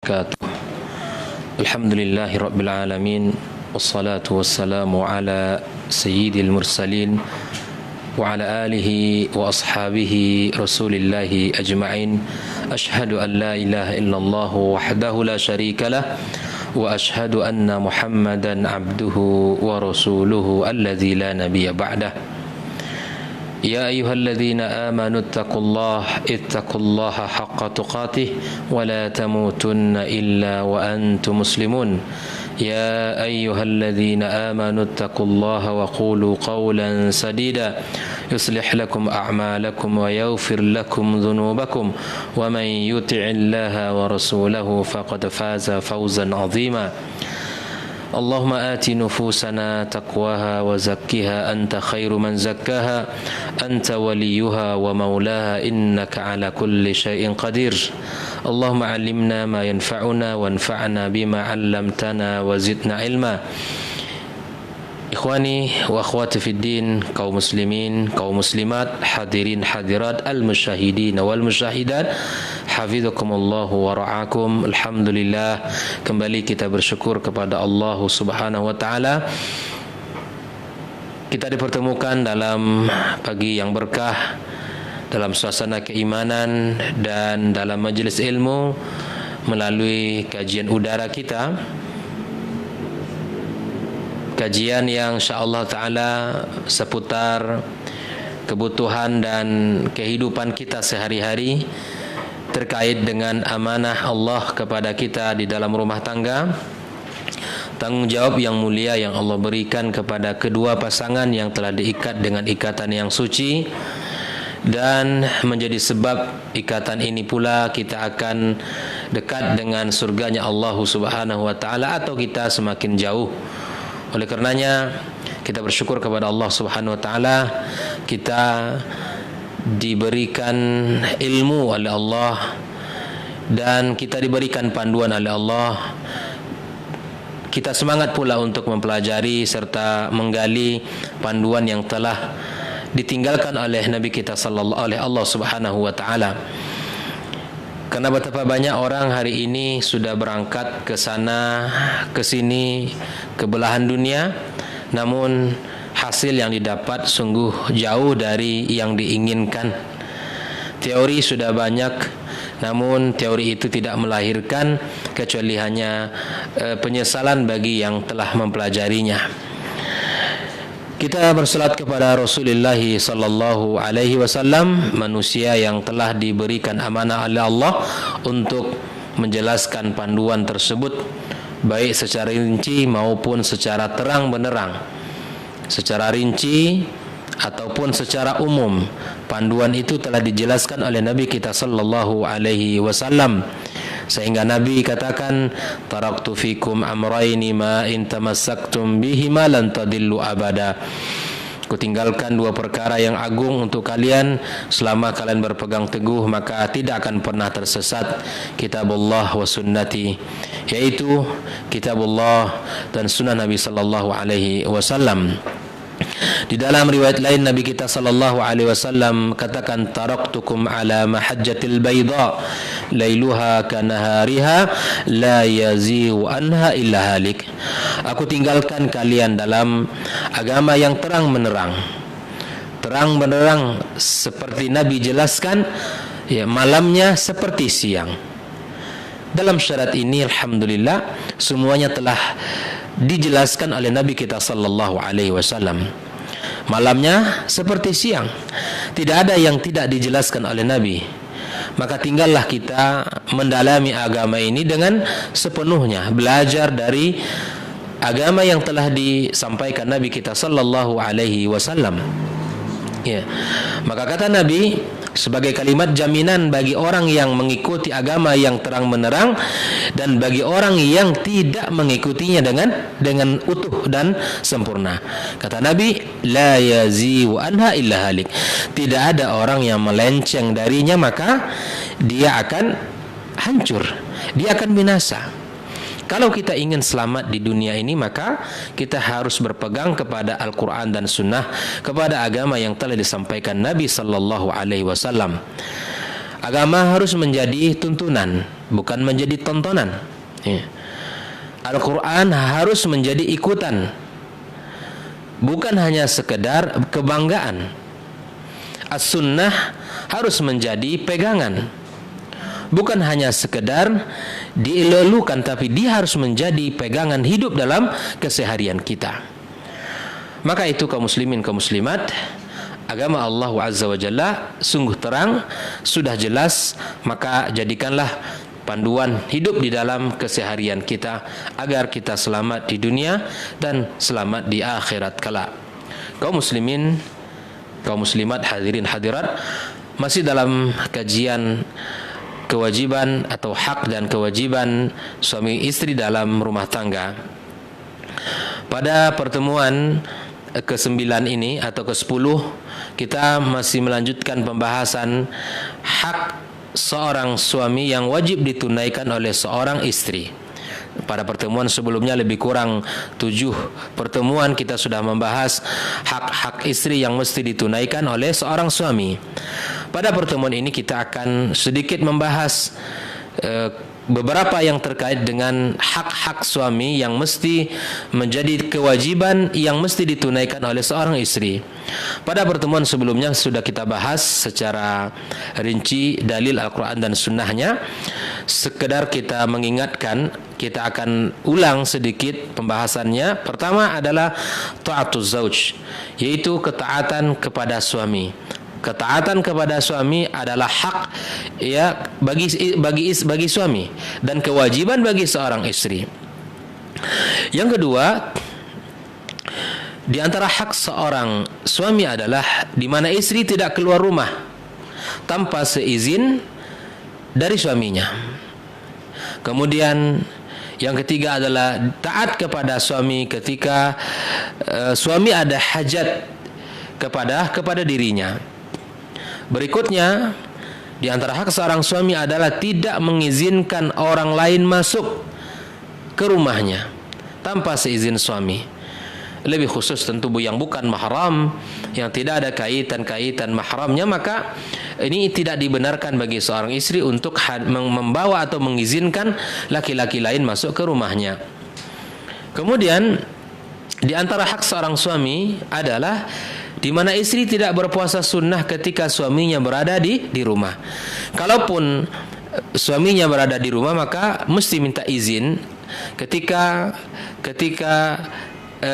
وبركاته. الحمد لله رب العالمين، والصلاة والسلام على سيد المرسلين وعلى آله وأصحابه رسول الله أجمعين. أشهد أن لا إله إلا الله وحده لا شريك له، وأشهد أن محمدا عبده ورسوله الذي لا نبي بعده. يا أيها الذين آمنوا اتقوا الله حق تقاته ولا تموتن إلا وأنتم مسلمون. يا أيها الذين آمنوا اتقوا الله وقولوا قولا سديدا يصلح لكم أعمالكم ويغفر لكم ذنوبكم ومن يطع الله ورسوله فقد فاز فوزا عظيما. اللهم آت نفوسنا تقواها وزكها أنت خير من زكاها أنت وليها ومولاها إنك على كل شيء قدير. اللهم علمنا ما ينفعنا وانفعنا بما علمتنا وزدنا علما. Ikhwani wa akhwati fid din, kaum muslimin, kaum muslimat, hadirin hadirat, al-musyahidin wal musyahidat, hafizakumullah wa ra'akum. Alhamdulillah, kembali kita bersyukur kepada Allah Subhanahu wa taala. Kita dipertemukan dalam pagi yang berkah, dalam suasana keimanan dan dalam majelis ilmu melalui kajian udara kita. Kajian yang insyaallah ta'ala seputar kebutuhan dan kehidupan kita sehari-hari terkait dengan amanah Allah kepada kita di dalam rumah tangga, tanggung jawab yang mulia yang Allah berikan kepada kedua pasangan yang telah diikat dengan ikatan yang suci, dan menjadi sebab ikatan ini pula kita akan dekat dengan surganya Allah Subhanahu wa ta'ala atau kita semakin jauh. Oleh karenanya kita bersyukur kepada Allah Subhanahu wa taala, kita diberikan ilmu oleh Allah dan kita diberikan panduan oleh Allah. Kita semangat pula untuk mempelajari serta menggali panduan yang telah ditinggalkan oleh Nabi kita sallallahu oleh Allah Subhanahu wa taala. Karena betapa banyak orang hari ini sudah berangkat ke sana, ke sini, ke belahan dunia, namun hasil yang didapat sungguh jauh dari yang diinginkan. Teori sudah banyak, namun teori itu tidak melahirkan kecuali hanya penyesalan bagi yang telah mempelajarinya. Kita bersalat kepada Rasulullah sallallahu alaihi wasallam, manusia yang telah diberikan amanah oleh Allah untuk menjelaskan panduan tersebut baik secara rinci maupun secara terang benderang. Secara rinci ataupun secara umum, panduan itu telah dijelaskan oleh Nabi kita sallallahu alaihi wasallam. Sehingga Nabi katakan, taraktu fikum amraini ma in tamassaktum bihima lan tadillu abada. Kutinggalkan dua perkara yang agung untuk kalian, selama kalian berpegang teguh maka tidak akan pernah tersesat. Kitabullah wa sunnati, yaitu kitabullah dan sunnah Nabi sallallahu alaihi wasallam. Di dalam riwayat lain Nabi kita sallallahu alaihi wasallam katakan, taraktukum ala mahajjatil bayda lailuha kanahariha la yazihu anha illa halik. Aku tinggalkan kalian dalam agama yang terang menerang. Terang menerang seperti Nabi jelaskan, ya, malamnya seperti siang. Dalam syarat ini alhamdulillah semuanya telah dijelaskan oleh Nabi kita sallallahu alaihi wasallam. Malamnya seperti siang, tidak ada yang tidak dijelaskan oleh Nabi. Maka tinggallah kita mendalami agama ini dengan sepenuhnya, belajar dari agama yang telah disampaikan Nabi kita sallallahu alaihi wasallam. Ya. Maka kata Nabi, sebagai kalimat jaminan bagi orang yang mengikuti agama yang terang menerang dan bagi orang yang tidak mengikutinya dengan utuh dan sempurna. Kata Nabi, la yaziu anha illa halik. Tidak ada orang yang melenceng darinya maka dia akan hancur, dia akan binasa. Kalau kita ingin selamat di dunia ini, maka kita harus berpegang kepada Al-Quran dan Sunnah, kepada agama yang telah disampaikan Nabi sallallahu alaihi wasallam. Agama harus menjadi tuntunan, bukan menjadi tontonan. Ya. Al-Quran harus menjadi ikutan, bukan hanya sekedar kebanggaan. As-Sunnah harus menjadi pegangan, bukan hanya sekedar dielulukan, tapi dia harus menjadi pegangan hidup dalam keseharian kita. Maka itu kaum muslimin, kaum muslimat, agama Allah Azza wa Jalla sungguh terang, sudah jelas, maka jadikanlah panduan hidup di dalam keseharian kita agar kita selamat di dunia dan selamat di akhirat kelak. Kaum muslimin, kaum muslimat, hadirin hadirat, masih dalam kajian kewajiban atau hak dan kewajiban suami istri dalam rumah tangga. Pada pertemuan ke-9 ini atau ke-10 kita masih melanjutkan pembahasan hak seorang suami yang wajib ditunaikan oleh seorang istri. Pada pertemuan sebelumnya lebih kurang 7 pertemuan kita sudah membahas hak-hak istri yang mesti ditunaikan oleh seorang suami. Pada pertemuan ini kita akan sedikit membahas beberapa yang terkait dengan hak-hak suami yang mesti menjadi kewajiban yang mesti ditunaikan oleh seorang istri. Pada pertemuan sebelumnya sudah kita bahas secara rinci dalil Al-Quran dan Sunnahnya. Sekedar kita mengingatkan, kita akan ulang sedikit pembahasannya. Pertama adalah ta'atuz zauj, yaitu ketaatan kepada suami. Ketaatan kepada suami adalah hak ya bagi suami dan kewajiban bagi seorang istri. Yang kedua, di antara hak seorang suami adalah di mana istri tidak keluar rumah tanpa seizin dari suaminya. Kemudian yang ketiga adalah taat kepada suami ketika suami ada hajat kepada dirinya. Berikutnya, di antara hak seorang suami adalah tidak mengizinkan orang lain masuk ke rumahnya tanpa seizin suami. Lebih khusus tentu yang bukan mahram, yang tidak ada kaitan mahramnya, maka ini tidak dibenarkan bagi seorang istri untuk membawa atau mengizinkan laki-laki lain masuk ke rumahnya. Kemudian, di antara hak seorang suami adalah di mana istri tidak berpuasa sunnah ketika suaminya berada di rumah. Kalaupun suaminya berada di rumah, maka mesti minta izin ketika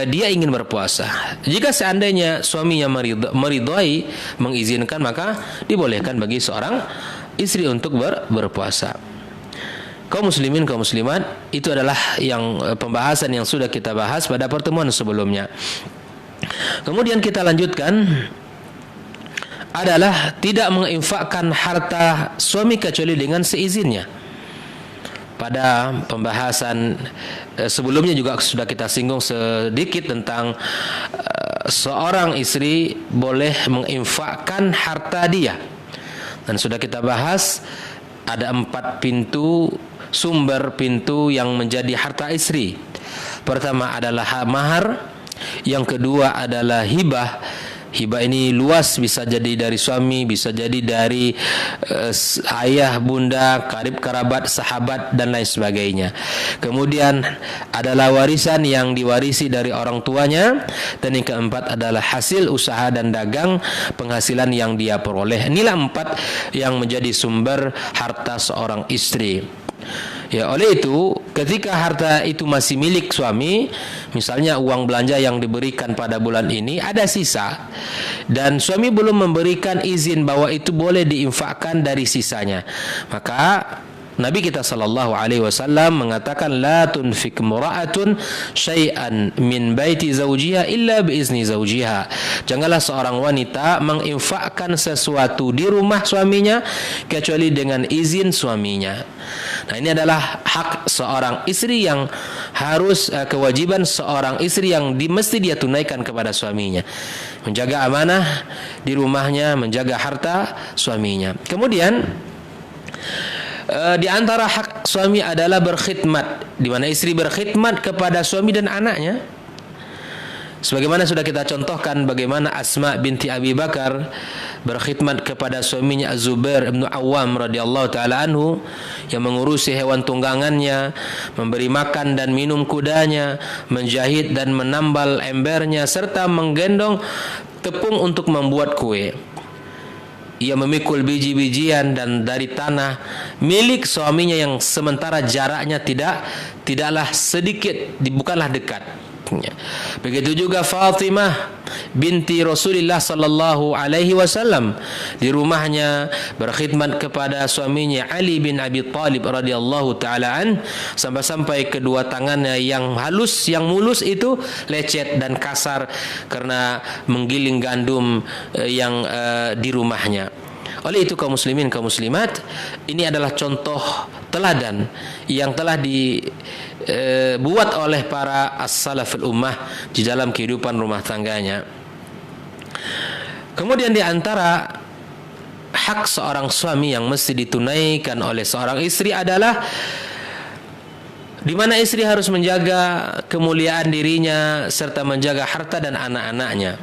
dia ingin berpuasa. Jika seandainya suaminya meridhai, mengizinkan, maka dibolehkan bagi seorang istri untuk berpuasa. Kaum muslimin, kaum muslimat, itu adalah yang pembahasan yang sudah kita bahas pada pertemuan sebelumnya. Kemudian kita lanjutkan adalah tidak menginfakkan harta suami kecuali dengan seizinnya. Pada pembahasan sebelumnya juga sudah kita singgung sedikit tentang seorang istri boleh menginfakkan harta dia. Dan sudah kita bahas ada 4 sumber pintu yang menjadi harta istri. Pertama adalah mahar. Yang kedua adalah hibah. Hibah ini luas, bisa jadi dari suami, bisa jadi dari ayah, bunda, karib kerabat, sahabat dan lain sebagainya. Kemudian adalah warisan yang diwarisi dari orang tuanya, dan yang keempat adalah hasil usaha dan dagang penghasilan yang dia peroleh. Inilah 4 yang menjadi sumber harta seorang istri. Ya, oleh itu ketika harta itu masih milik suami, misalnya uang belanja yang diberikan pada bulan ini ada sisa dan suami belum memberikan izin bahwa itu boleh diinfakkan dari sisanya, maka Nabi kita sallallahu alaihi wasallam mengatakan la tunfik mura'atun syai'an min baiti zawjiha illa biizni zawjiha. Janganlah seorang wanita menginfakkan sesuatu di rumah suaminya kecuali dengan izin suaminya. Nah, ini adalah hak seorang istri yang harus kewajiban seorang istri yang mesti dia tunaikan kepada suaminya. Menjaga amanah di rumahnya, menjaga harta suaminya. Kemudian di antara hak suami adalah berkhidmat, di mana istri berkhidmat kepada suami dan anaknya. Sebagaimana sudah kita contohkan bagaimana Asma binti Abi Bakar berkhidmat kepada suaminya Az-Zubair bin Awam radhiyallahu taala anhu, yang mengurusi hewan tunggangannya, memberi makan dan minum kudanya, menjahit dan menambal embernya, serta menggendong tepung untuk membuat kue. Ia memikul biji-bijian dan dari tanah milik suaminya yang sementara jaraknya tidaklah sedikit, bukanlah dekat. Begitu juga Fatimah binti Rasulullah sallallahu alaihi wasallam, di rumahnya berkhidmat kepada suaminya Ali bin Abi Thalib radhiyallahu taala an, sampai-sampai kedua tangannya yang halus, yang mulus itu lecet dan kasar karena menggiling gandum yang di rumahnya. Oleh itu kaum muslimin, kaum muslimat, ini adalah contoh teladan yang telah dibuat oleh para as-salaful ummah di dalam kehidupan rumah tangganya. Kemudian di antara hak seorang suami yang mesti ditunaikan oleh seorang istri adalah di mana istri harus menjaga kemuliaan dirinya serta menjaga harta dan anak-anaknya.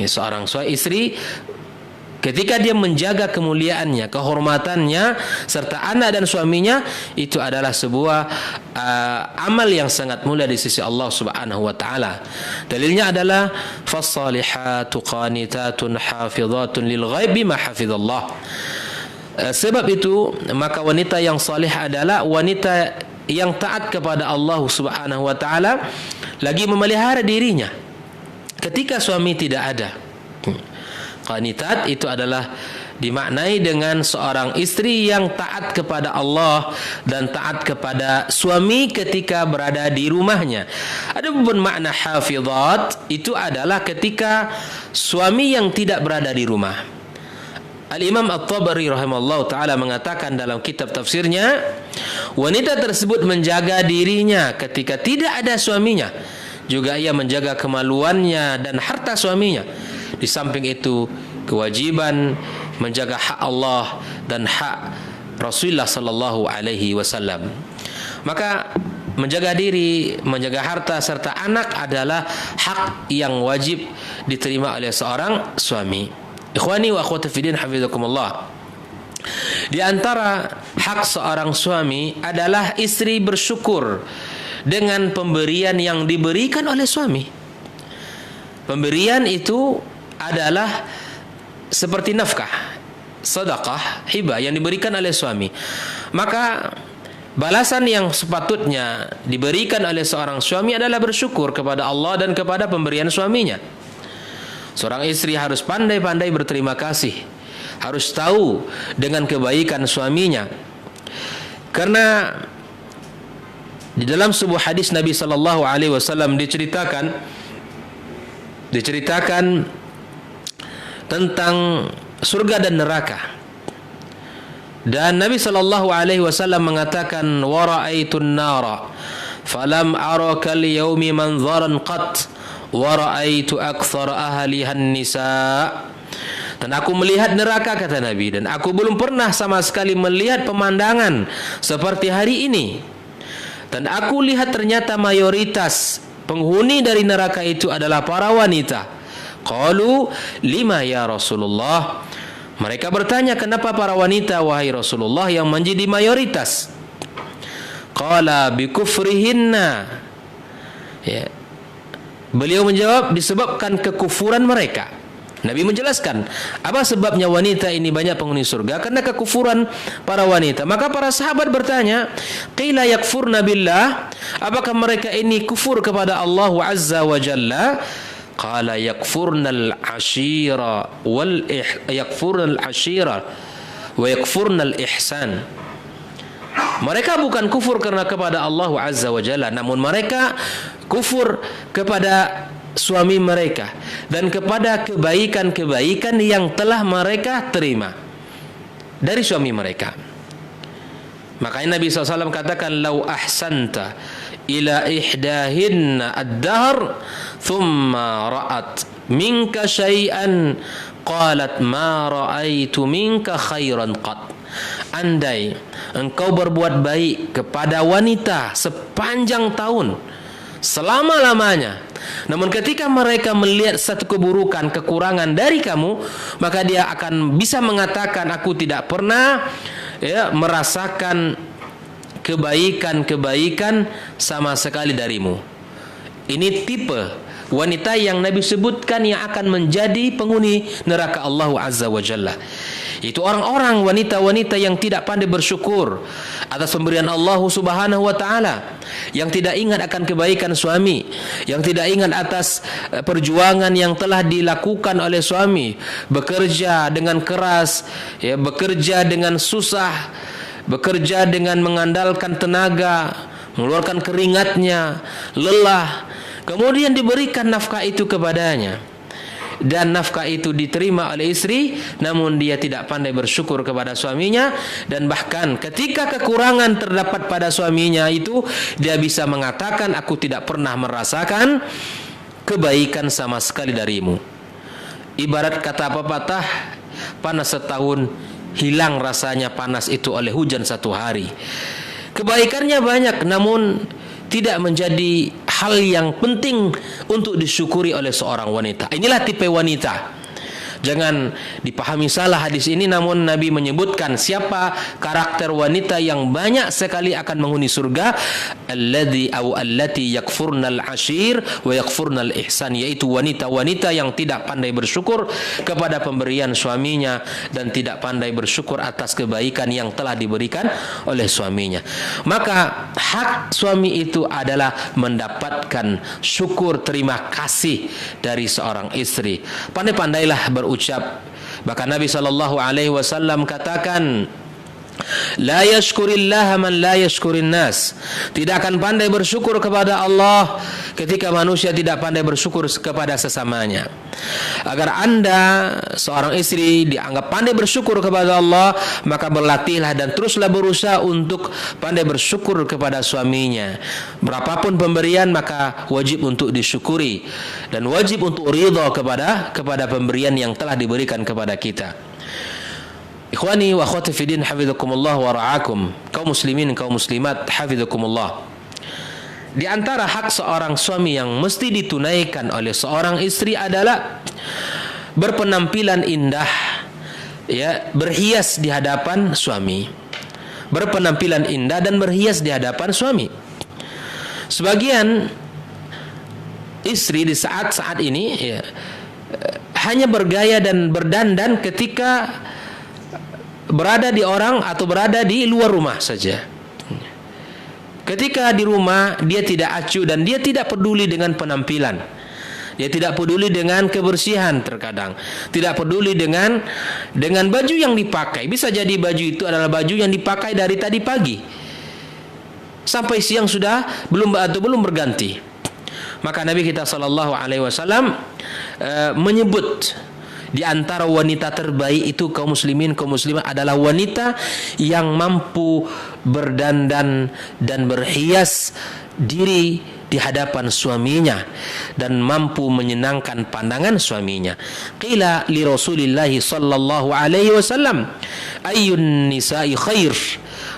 Seorang istri ketika dia menjaga kemuliaannya, kehormatannya, serta anak dan suaminya, itu adalah sebuah amal yang sangat mulia di sisi Allah Subhanahu wa taala. Dalilnya adalah fassalihatu qanitatun hafizatun lil ghaibi ma hafizallah. Sebab itu maka wanita yang salih adalah wanita yang taat kepada Allah Subhanahu wa taala, lagi memelihara dirinya ketika suami tidak ada. Qanitat itu adalah dimaknai dengan seorang istri yang taat kepada Allah dan taat kepada suami ketika berada di rumahnya. Adapun makna hafizat itu adalah ketika suami yang tidak berada di rumah. Al-Imam At-Tabari rahimahullah ta'ala mengatakan dalam kitab tafsirnya, wanita tersebut menjaga dirinya ketika tidak ada suaminya, juga ia menjaga kemaluannya dan harta suaminya. Di samping itu kewajiban menjaga hak Allah dan hak Rasulullah sallallahu alaihi wasallam. Maka menjaga diri, menjaga harta serta anak adalah hak yang wajib diterima oleh seorang suami. Ikhwani wa akhwati fi din hafizakumullah. Di antara hak seorang suami adalah istri bersyukur dengan pemberian yang diberikan oleh suami. Pemberian itu adalah seperti nafkah, sedekah, hibah yang diberikan oleh suami. Maka balasan yang sepatutnya diberikan oleh seorang suami adalah bersyukur kepada Allah dan kepada pemberian suaminya. Seorang istri harus pandai-pandai berterima kasih, harus tahu dengan kebaikan suaminya. Karena di dalam sebuah hadis Nabi sallallahu alaihi wasallam diceritakan tentang surga dan neraka. Dan Nabi sallallahu alaihi wasallam mengatakan, "Wa ra'aitun nara falam ara kal yaumi manzaran qat wa ra'aitu aktsar ahliha an-nisa." Dan aku melihat neraka, kata Nabi, dan aku belum pernah sama sekali melihat pemandangan seperti hari ini. Dan aku lihat ternyata mayoritas penghuni dari neraka itu adalah para wanita. Qalu lima ya Rasulullah. Mereka bertanya, kenapa para wanita wahai Rasulullah yang menjadi mayoritas? Qala bikufrihinna. Ya. Beliau menjawab, disebabkan kekufuran mereka. Nabi menjelaskan apa sebabnya wanita ini banyak penghuni surga, karena kekufuran para wanita. Maka para sahabat bertanya, qila yakfurna billah, apakah mereka ini kufur kepada Allah Azza wa Jalla? Qala yakfurnal ashira yakfurnal ashira wa yakfurnal ihsan. Mereka bukan kufur karena kepada Allah Azza wa Jalla, namun mereka kufur kepada suami mereka dan kepada kebaikan-kebaikan yang telah mereka terima dari suami mereka. Makanya Nabi SAW katakan, lau ahsanta ila ihdahinna ad-dahr thumma ra'at minka syai'an qalat ma ra'aitu minka khairan qat. Andai engkau berbuat baik kepada wanita sepanjang tahun, selama-lamanya, Namun ketika mereka melihat satu keburukan, kekurangan dari kamu, maka dia akan bisa mengatakan, aku tidak pernah merasakan kebaikan-kebaikan sama sekali darimu. Ini tipe wanita yang Nabi sebutkan yang akan menjadi penghuni neraka Allah Azza wa Jalla. Itu orang-orang wanita-wanita yang tidak pandai bersyukur atas pemberian Allah Subhanahu wa taala, yang tidak ingat akan kebaikan suami, yang tidak ingat atas perjuangan yang telah dilakukan oleh suami, bekerja dengan keras, bekerja dengan susah, bekerja dengan mengandalkan tenaga, mengeluarkan keringatnya, lelah, kemudian diberikan nafkah itu kepadanya, dan nafkah itu diterima oleh istri, namun dia tidak pandai bersyukur kepada suaminya. Dan bahkan ketika kekurangan terdapat pada suaminya itu, dia bisa mengatakan, aku tidak pernah merasakan kebaikan sama sekali darimu. Ibarat kata pepatah, panas setahun, hilang rasanya panas itu oleh hujan satu hari. Kebaikannya banyak, namun tidak menjadi hal yang penting untuk disyukuri oleh seorang wanita. Inilah tipe wanita. Jangan dipahami salah hadis ini, namun Nabi menyebutkan siapa karakter wanita yang banyak sekali akan menghuni surga, allati yakfurnal ashir wa yakfurnal ihsan, yaitu wanita-wanita yang tidak pandai bersyukur kepada pemberian suaminya dan tidak pandai bersyukur atas kebaikan yang telah diberikan oleh suaminya. Maka hak suami itu adalah mendapatkan syukur, terima kasih dari seorang istri. Pandai-pandailah berucap. Bahkan Nabi SAW katakan, la yashkurillaha man la yashkurin nas. Tidak akan pandai bersyukur kepada Allah ketika manusia tidak pandai bersyukur kepada sesamanya. Agar anda seorang istri dianggap pandai bersyukur kepada Allah, maka berlatihlah dan teruslah berusaha untuk pandai bersyukur kepada suaminya. Berapapun pemberian, maka wajib untuk disyukuri dan wajib untuk ridha kepada pemberian yang telah diberikan kepada kita. Ikhwani wa akhwati fi din, hafizakumullah wa ra'akum. Kaum muslimin, kaum muslimat, hafizakumullah. Di antara hak seorang suami yang mesti ditunaikan oleh seorang istri adalah berpenampilan indah, berhias di hadapan suami. Berpenampilan indah dan berhias di hadapan suami. Sebagian istri di saat-saat ini hanya bergaya dan berdandan ketika berada di orang atau berada di luar rumah saja. Ketika di rumah dia tidak acuh dan dia tidak peduli dengan penampilan. Dia tidak peduli dengan kebersihan terkadang. Tidak peduli dengan baju yang dipakai. Bisa jadi baju itu adalah baju yang dipakai dari tadi pagi sampai siang sudah belum berganti. Maka Nabi kita SAW menyebut di antara wanita terbaik itu kaum muslimin, kaum muslimat adalah wanita yang mampu berdandan dan berhias diri di hadapan suaminya dan mampu menyenangkan pandangan suaminya. Qila li Rasulillah sallallahu alaihi wasallam, ayyun nisa'i khair?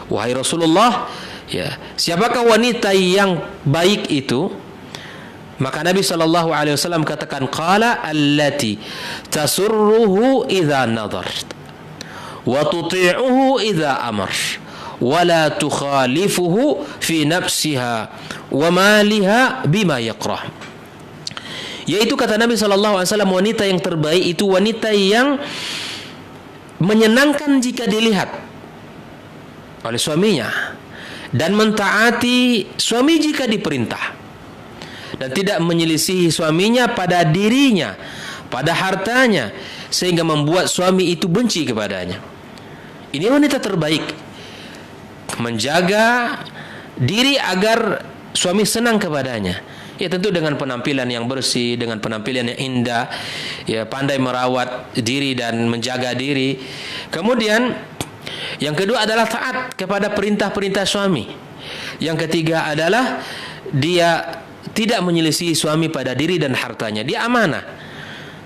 Wahai Rasulullah, siapakah wanita yang baik itu? Maka Nabi SAW katakan, qala allati tasurruhu idza nadhar wa tuti'uhu idza amar wa la tukhalifuhu fi nafsiha wa maliha bima yakrah. Yaitu kata Nabi SAW, wanita yang terbaik itu wanita yang menyenangkan jika dilihat oleh suaminya dan mentaati suami jika diperintah, dan tidak menyelisihi suaminya pada dirinya, pada hartanya, sehingga membuat suami itu benci kepadanya. Ini wanita terbaik, menjaga diri agar suami senang kepadanya. Tentu dengan penampilan yang bersih, dengan penampilan yang indah, pandai merawat diri dan menjaga diri. Kemudian yang kedua adalah taat kepada perintah-perintah suami. Yang ketiga adalah dia tidak menyelisihi suami pada diri dan hartanya. Dia amanah.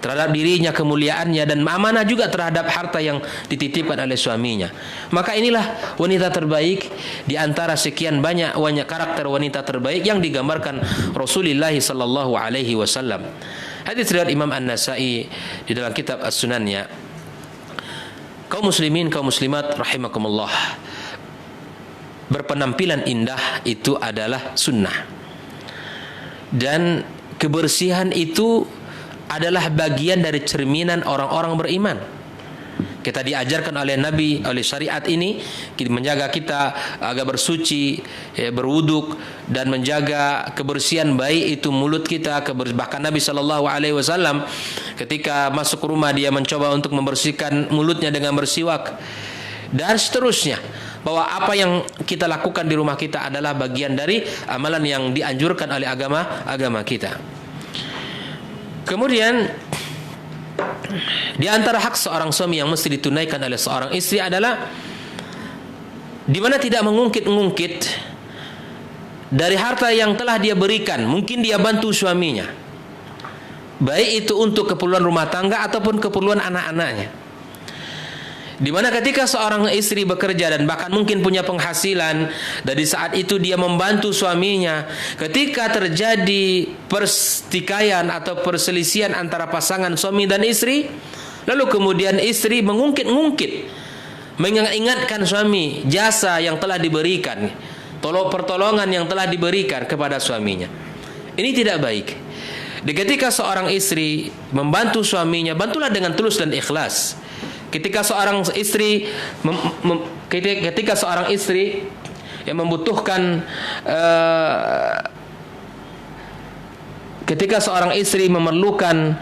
terhadap dirinya, kemuliaannya, dan amanah juga terhadap harta yang dititipkan oleh suaminya. Maka inilah wanita terbaik di antara sekian banyak karakter wanita terbaik yang digambarkan Rasulullah sallallahu alaihi wasallam. Hadis riwayat Imam An-Nasa'i di dalam kitab As-Sunannya. Kaum muslimin, kaum muslimat rahimakumullah, berpenampilan indah itu adalah sunnah, dan kebersihan itu adalah bagian dari cerminan orang-orang beriman. Kita diajarkan oleh Nabi, oleh syariat ini, menjaga kita agar bersuci, berwuduk, dan menjaga kebersihan, baik itu mulut kita. Bahkan Nabi SAW ketika masuk rumah, dia mencoba untuk membersihkan mulutnya dengan bersiwak, dan seterusnya. Bahwa apa yang kita lakukan di rumah kita adalah bagian dari amalan yang dianjurkan oleh agama kita. Kemudian di antara hak seorang suami yang mesti ditunaikan oleh seorang istri adalah di mana tidak mengungkit-ungkit dari harta yang telah dia berikan. Mungkin dia bantu suaminya, baik itu untuk keperluan rumah tangga ataupun keperluan anak-anaknya. Di mana ketika seorang istri bekerja dan bahkan mungkin punya penghasilan, dari saat itu dia membantu suaminya. Ketika terjadi pertikaian atau perselisihan antara pasangan suami dan istri, lalu kemudian istri mengungkit-ungkit, mengingatkan suami jasa yang telah diberikan, pertolongan yang telah diberikan kepada suaminya. Ini tidak baik. Ketika seorang istri membantu suaminya, bantulah dengan tulus dan ikhlas. Ketika seorang istri yang membutuhkan ketika seorang istri memerlukan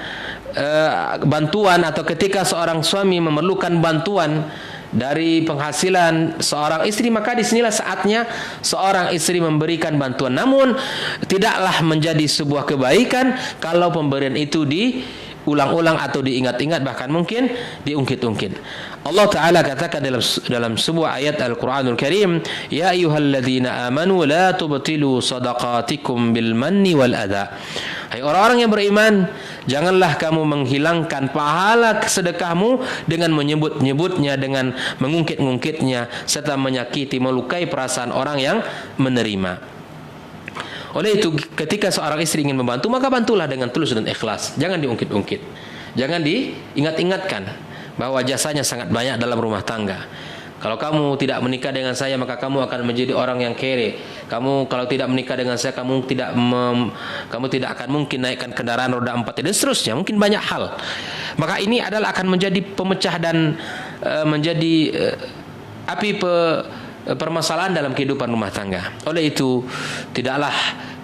bantuan, atau ketika seorang suami memerlukan bantuan dari penghasilan seorang istri, maka disinilah saatnya seorang istri memberikan bantuan. Namun tidaklah menjadi sebuah kebaikan kalau pemberian itu diulang-ulang atau diingat-ingat, bahkan mungkin diungkit-ungkit. Allah Ta'ala katakan dalam sebuah ayat Al-Quranul Karim, Ya ayyuhalladzina amanu la tubtilu sadaqatikum bil manni wal adha. Hai orang-orang yang beriman, janganlah kamu menghilangkan pahala sedekahmu dengan menyebut-nyebutnya, dengan mengungkit-ungkitnya, serta menyakiti, melukai perasaan orang yang menerima. Oleh itu, ketika seorang istri ingin membantu, maka bantulah dengan tulus dan ikhlas. Jangan diungkit-ungkit, jangan diingat-ingatkan bahwa jasanya sangat banyak dalam rumah tangga. Kalau kamu tidak menikah dengan saya, maka kamu akan menjadi orang yang kere. Kamu kalau tidak menikah dengan saya, kamu tidak akan mungkin naikkan kendaraan roda 4 dan seterusnya. Mungkin banyak hal. Maka ini adalah akan menjadi pemecah dan menjadi api permasalahan dalam kehidupan rumah tangga. Oleh itu, tidaklah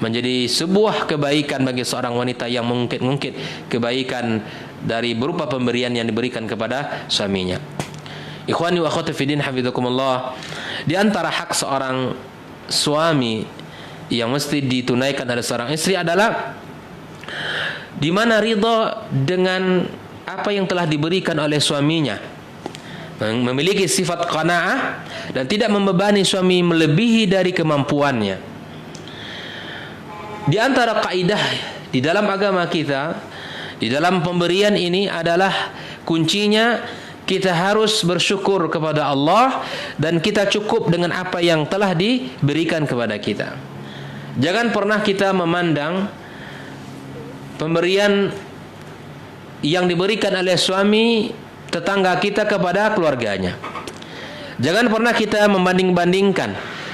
menjadi sebuah kebaikan bagi seorang wanita yang mengungkit-ungkit kebaikan dari berupa pemberian yang diberikan kepada suaminya. Ikhwani wa akhwati fi din, hafizakumullah, di antara hak seorang suami yang mesti ditunaikan oleh seorang istri adalah di mana ridha dengan apa yang telah diberikan oleh suaminya, memiliki sifat qanaah dan tidak membebani suami melebihi dari kemampuannya. Di antara kaidah di dalam agama kita, di dalam pemberian ini adalah kuncinya kita harus bersyukur kepada Allah dan kita cukup dengan apa yang telah diberikan kepada kita. Jangan pernah kita memandang pemberian yang diberikan oleh suami tetangga kita kepada keluarganya. Jangan pernah kita membanding-bandingkan,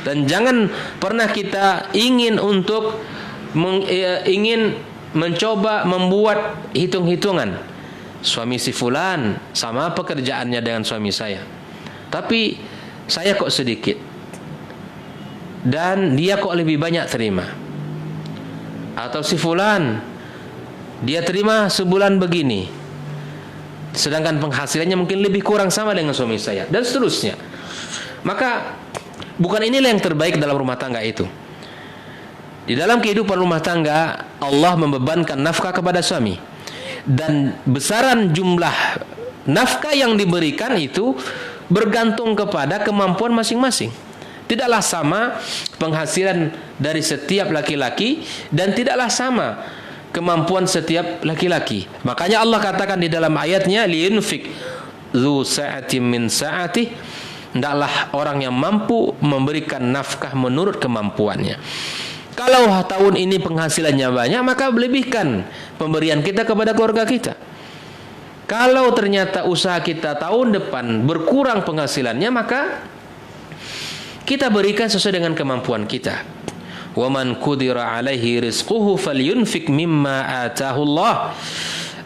dan jangan pernah kita ingin mencoba membuat hitung-hitungan. Suami si fulan sama pekerjaannya dengan suami saya, tapi saya kok sedikit dan dia kok lebih banyak terima. Atau si fulan dia terima sebulan begini, sedangkan penghasilannya mungkin lebih kurang sama dengan suami saya, dan seterusnya. Maka bukan inilah yang terbaik dalam rumah tangga itu. Di dalam kehidupan rumah tangga, Allah membebankan nafkah kepada suami, dan besaran jumlah nafkah yang diberikan itu bergantung kepada kemampuan masing-masing. Tidaklah sama penghasilan dari setiap laki-laki, dan tidaklah sama kemampuan setiap laki-laki. Makanya Allah katakan di dalam ayatnya, liyunfik dzu sa'atin min sa'ati, hendaklah orang yang mampu memberikan nafkah menurut kemampuannya. Kalau tahun ini penghasilannya banyak, maka lebihkan pemberian kita kepada keluarga kita. Kalau ternyata usaha kita tahun depan berkurang penghasilannya, maka kita berikan sesuai dengan kemampuan kita. Wa man qudira alaihi rizquhu falyunfik mimma atahu Allah.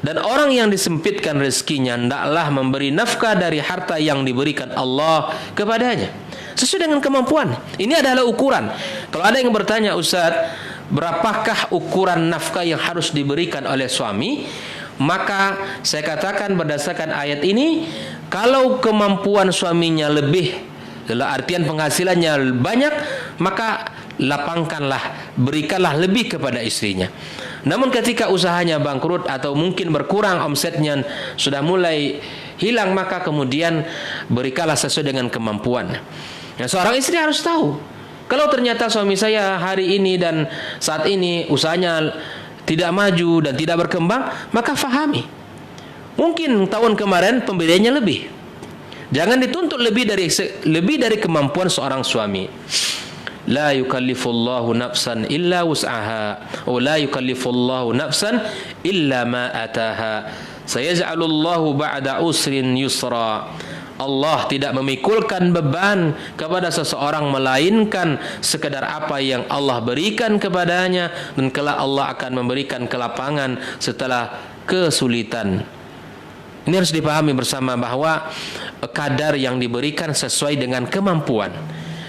Dan orang yang disempitkan rezekinya hendaklah memberi nafkah dari harta yang diberikan Allah kepadanya sesuai dengan kemampuan. Ini adalah ukuran. Kalau ada yang bertanya, Ustaz, berapakah ukuran nafkah yang harus diberikan oleh suami? Maka saya katakan berdasarkan ayat ini, kalau kemampuan suaminya lebih, dalam artian penghasilannya banyak, maka lapangkanlah, berikanlah lebih kepada istrinya. Namun ketika usahanya bangkrut atau mungkin berkurang omsetnya, sudah mulai hilang, maka kemudian berikanlah sesuai dengan kemampuan. Nah, seorang istri harus tahu, kalau ternyata suami saya hari ini dan saat ini usahanya tidak maju dan tidak berkembang, maka fahami. Mungkin tahun kemarin pembeliannya lebih. Jangan dituntut lebih dari kemampuan seorang suami. La yukallifullahu nafsan illa wus'aha, wa la yukallifullahu nafsan illa ma ataha. Sayaj'alullahu ba'da usrin yusra. Allah tidak memikulkan beban kepada seseorang melainkan sekedar apa yang Allah berikan kepadanya, dan kelak Allah akan memberikan kelapangan setelah kesulitan. Ini harus dipahami bersama bahwa kadar yang diberikan sesuai dengan kemampuan.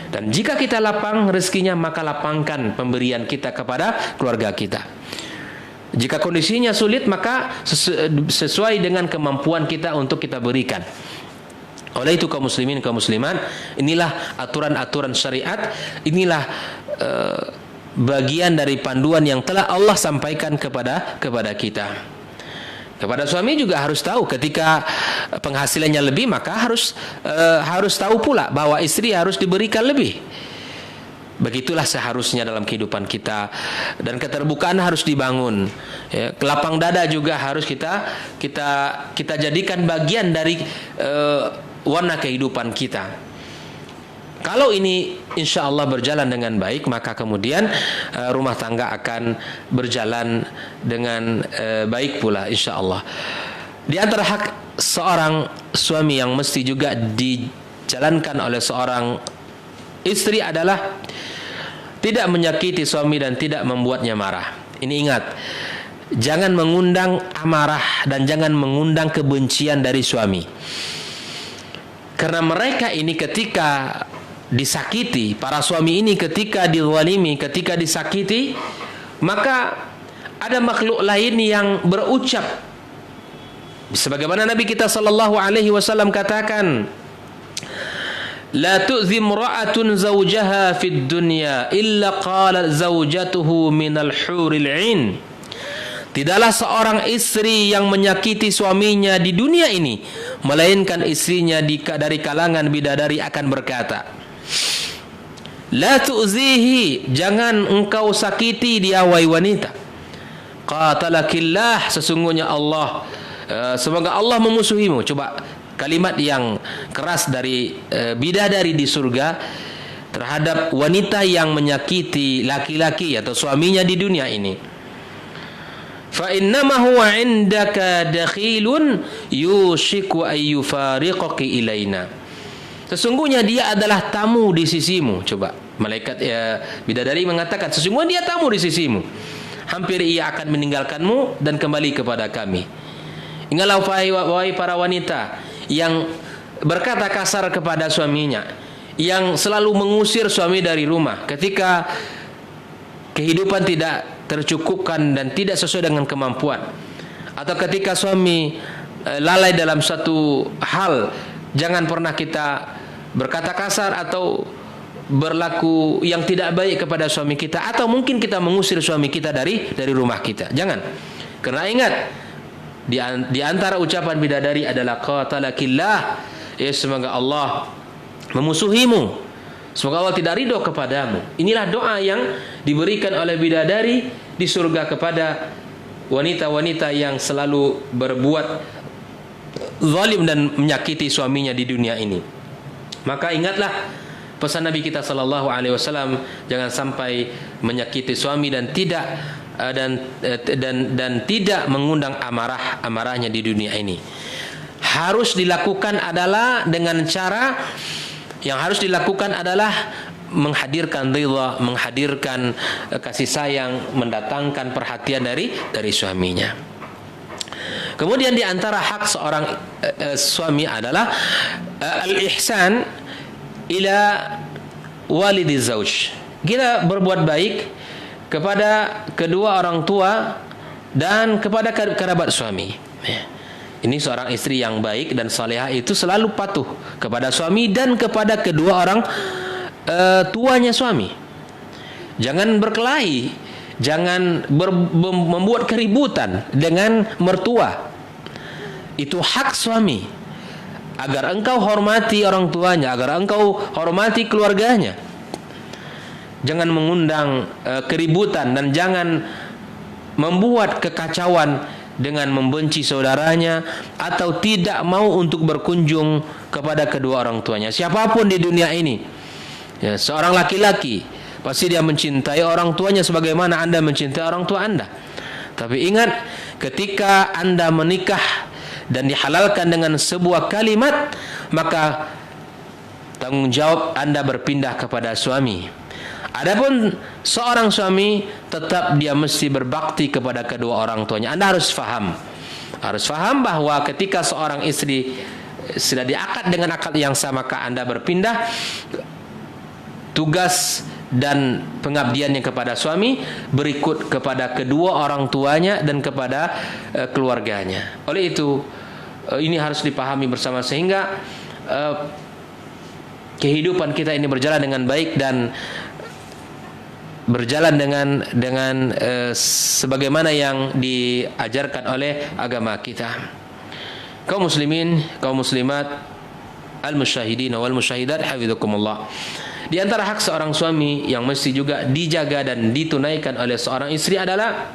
Dan jika kita lapang rezekinya, maka lapangkan pemberian kita kepada keluarga kita. Jika kondisinya sulit, maka sesuai dengan kemampuan kita untuk kita berikan. Oleh itu kaum muslimin, kaum muslimat, inilah aturan-aturan syariat, inilah bagian dari panduan yang telah Allah sampaikan kepada kita. Kepada suami juga harus tahu, ketika penghasilannya lebih, maka harus tahu pula bahwa istri harus diberikan lebih. Begitulah seharusnya dalam kehidupan kita, dan keterbukaan harus dibangun. Ya, kelapang dada juga harus kita jadikan bagian dari warna kehidupan kita. Kalau ini insya Allah berjalan dengan baik, maka kemudian rumah tangga akan berjalan dengan baik pula insya Allah. Di antara hak seorang suami yang mesti juga dijalankan oleh seorang istri adalah tidak menyakiti suami dan tidak membuatnya marah. Ini ingat, jangan mengundang amarah dan jangan mengundang kebencian dari suami. Karena mereka ini ketika disakiti, para suami ini ketika dizalimi, ketika disakiti, maka ada makhluk lain yang berucap. Sebagaimana Nabi kita sallallahu alaihi wasallam katakan, la tu'zi imra'atun zawjaha fid dunya illa qalat zawjatuhu minal huril 'ain. Tidaklah seorang istri yang menyakiti suaminya di dunia ini, melainkan istrinya dari kalangan bidadari akan berkata, la tu'zihi, jangan engkau sakiti dia wahai wanita. Qatalakillah, sesungguhnya Allah, semoga Allah memusuhimu. Coba kalimat yang keras dari bidadari di surga terhadap wanita yang menyakiti laki-laki atau suaminya di dunia ini. Fa innama huwa indaka dakhilun yushiku ay yufariqaki ilaina. Sesungguhnya dia adalah tamu di sisimu. Coba malaikat bidadari mengatakan, sesungguhnya dia tamu di sisimu. Hampir ia akan meninggalkanmu dan kembali kepada kami. Ingatlah wahai para wanita yang berkata kasar kepada suaminya, yang selalu mengusir suami dari rumah ketika kehidupan tidak tercukupkan dan tidak sesuai dengan kemampuan, atau ketika suami lalai dalam satu hal, jangan pernah kita berkata kasar atau berlaku yang tidak baik kepada suami kita, atau mungkin kita mengusir suami kita dari rumah kita. Jangan. Karena ingat, di antara ucapan bidadari adalah qatalakillah, ya semoga Allah memusuhimu, semoga Allah tidak ridho kepadamu. Inilah doa yang diberikan oleh bidadari di surga kepada wanita-wanita yang selalu berbuat zalim dan menyakiti suaminya di dunia ini. Maka ingatlah pesan Nabi kita sallallahu alaihi wasallam, jangan sampai menyakiti suami dan tidak tidak mengundang amarahnya di dunia ini. Harus dilakukan adalah dengan cara yang harus dilakukan adalah menghadirkan ridha, menghadirkan kasih sayang, mendatangkan perhatian dari suaminya. Kemudian di antara hak seorang suami adalah al-ihsan ila walidi zauj. Kita berbuat baik kepada kedua orang tua dan kepada kerabat suami. Ini seorang istri yang baik dan salehah itu selalu patuh kepada suami dan kepada kedua orang tuanya suami. Jangan berkelahi, jangan membuat keributan dengan mertua. Itu hak suami, agar engkau hormati orang tuanya, agar engkau hormati keluarganya. Jangan mengundang keributan dan jangan membuat kekacauan dengan membenci saudaranya atau tidak mau untuk berkunjung kepada kedua orang tuanya. Siapapun di dunia ini, ya, seorang laki-laki pasti dia mencintai orang tuanya sebagaimana Anda mencintai orang tua Anda. Tapi ingat, ketika Anda menikah dan dihalalkan dengan sebuah kalimat, maka tanggung jawab Anda berpindah kepada suami. Adapun seorang suami, tetap dia mesti berbakti kepada kedua orang tuanya. Anda harus faham bahwa ketika seorang istri sudah diakad dengan akad yang sama, maka Anda berpindah. Tugas dan pengabdiannya kepada suami berikut kepada kedua orang tuanya dan kepada keluarganya. Oleh itu, ini harus dipahami bersama sehingga kehidupan kita ini berjalan dengan baik dan berjalan dengan sebagaimana yang diajarkan oleh agama kita. Kaum muslimin, kaum muslimat, al-musyahidin wal musyahidat, hafizakumullah. Di antara hak seorang suami yang mesti juga dijaga dan ditunaikan oleh seorang istri adalah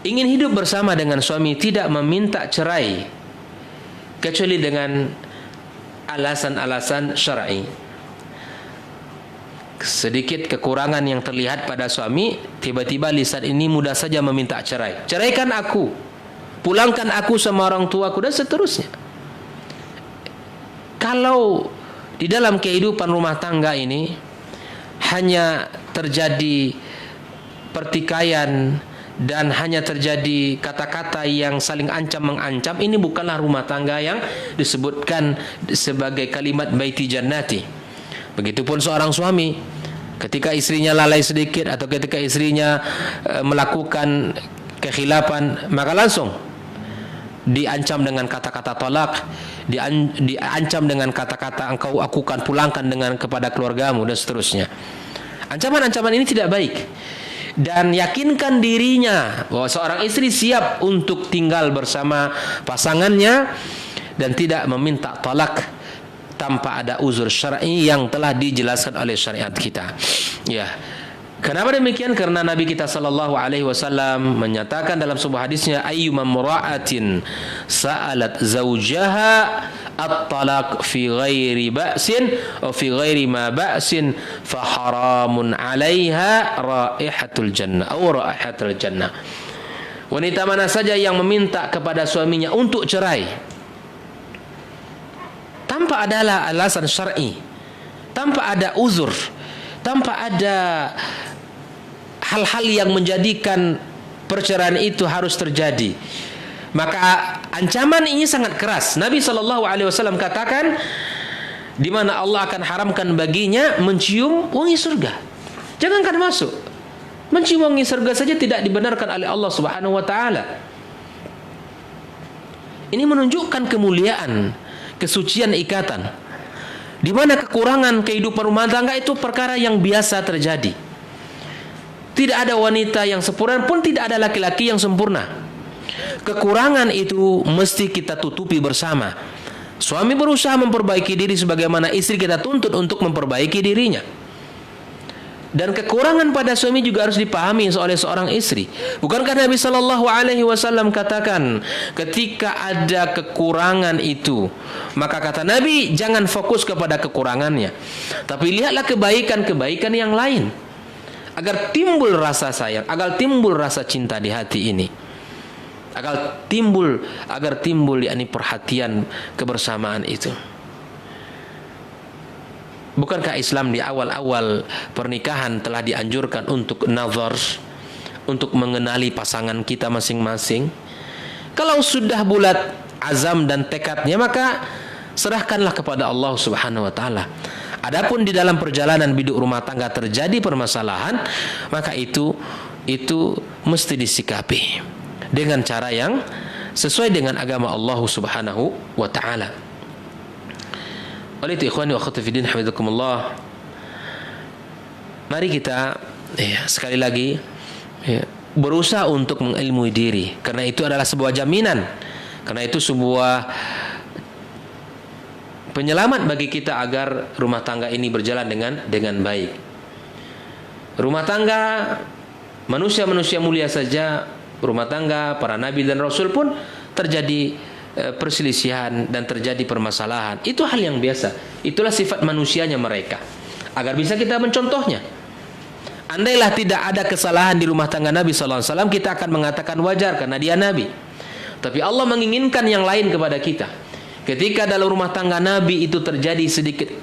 ingin hidup bersama dengan suami, tidak meminta cerai kecuali dengan alasan-alasan syar'i. Sedikit kekurangan yang terlihat pada suami, tiba-tiba lisan ini mudah saja meminta cerai. Ceraikan aku, pulangkan aku sama orang tuaku, dan seterusnya. Kalau di dalam kehidupan rumah tangga ini hanya terjadi pertikaian dan hanya terjadi kata-kata yang saling ancam-mengancam, ini bukanlah rumah tangga yang disebutkan sebagai kalimat baiti jannati. Begitupun seorang suami, ketika istrinya lalai sedikit atau ketika istrinya melakukan kekhilafan, maka langsung diancam dengan kata-kata talak, diancam dengan kata-kata aku akan pulangkan kepada keluargamu, dan seterusnya. Ancaman-ancaman ini tidak baik. Dan yakinkan dirinya bahwa seorang istri siap untuk tinggal bersama pasangannya dan tidak meminta talak tanpa ada uzur syar'i yang telah dijelaskan oleh syariat kita. Ya. Kenapa demikian? Karena Nabi kita sallallahu alaihi wasallam menyatakan dalam sebuah hadisnya, ayyuma mura'atin sa'alat zawjaha at-talaq fi ghairi ba'sin atau fi ghairi ma ba'sin fa haramun 'alaiha raihatul jannah atau raihatul jannah. Wanita mana saja yang meminta kepada suaminya untuk cerai tanpa ada alasan syar'i, tanpa ada uzur, tanpa ada hal-hal yang menjadikan perceraian itu harus terjadi, maka ancaman ini sangat keras. Nabi SAW katakan, di mana Allah akan haramkan baginya mencium wangi surga. Jangankan masuk, mencium wangi surga saja tidak dibenarkan oleh Allah Subhanahu wa taala. Ini menunjukkan kemuliaan, kesucian ikatan, di mana kekurangan kehidupan rumah tangga itu perkara yang biasa terjadi. Tidak ada wanita yang sempurna, pun tidak ada laki-laki yang sempurna. Kekurangan itu mesti kita tutupi bersama. Suami berusaha memperbaiki diri sebagaimana istri kita tuntut untuk memperbaiki dirinya. Dan kekurangan pada suami juga harus dipahami oleh seorang istri. Bukankah Nabi Shallallahu Alaihi Wasallam katakan, ketika ada kekurangan itu, maka kata Nabi, jangan fokus kepada kekurangannya, tapi lihatlah kebaikan-kebaikan yang lain, agar timbul rasa sayang, agar timbul rasa cinta di hati ini, agar timbul yakni perhatian kebersamaan itu. Bukankah Islam di awal-awal pernikahan telah dianjurkan untuk nazar, untuk mengenali pasangan kita masing-masing? Kalau sudah bulat azam dan tekadnya, maka serahkanlah kepada Allah Subhanahu wa taala. Adapun di dalam perjalanan hidup rumah tangga terjadi permasalahan, maka itu mesti disikapi dengan cara yang sesuai dengan agama Allah Subhanahu wa taala. Oleh itu ikhwani wa akhwati fiddin hafizakumullah, mari kita sekali lagi berusaha untuk mengilmui diri, karena itu adalah sebuah jaminan, karena itu sebuah penyelamat bagi kita agar rumah tangga ini berjalan dengan baik. Rumah tangga manusia-manusia mulia saja, rumah tangga para nabi dan rasul pun terjadi perselisihan dan terjadi permasalahan. Itu hal yang biasa. Itulah sifat manusianya mereka. Agar bisa kita mencontohnya. Andailah tidak ada kesalahan di rumah tangga Nabi SAW, kita akan mengatakan wajar karena dia Nabi. Tapi Allah menginginkan yang lain kepada kita. Ketika dalam rumah tangga Nabi itu terjadi sedikit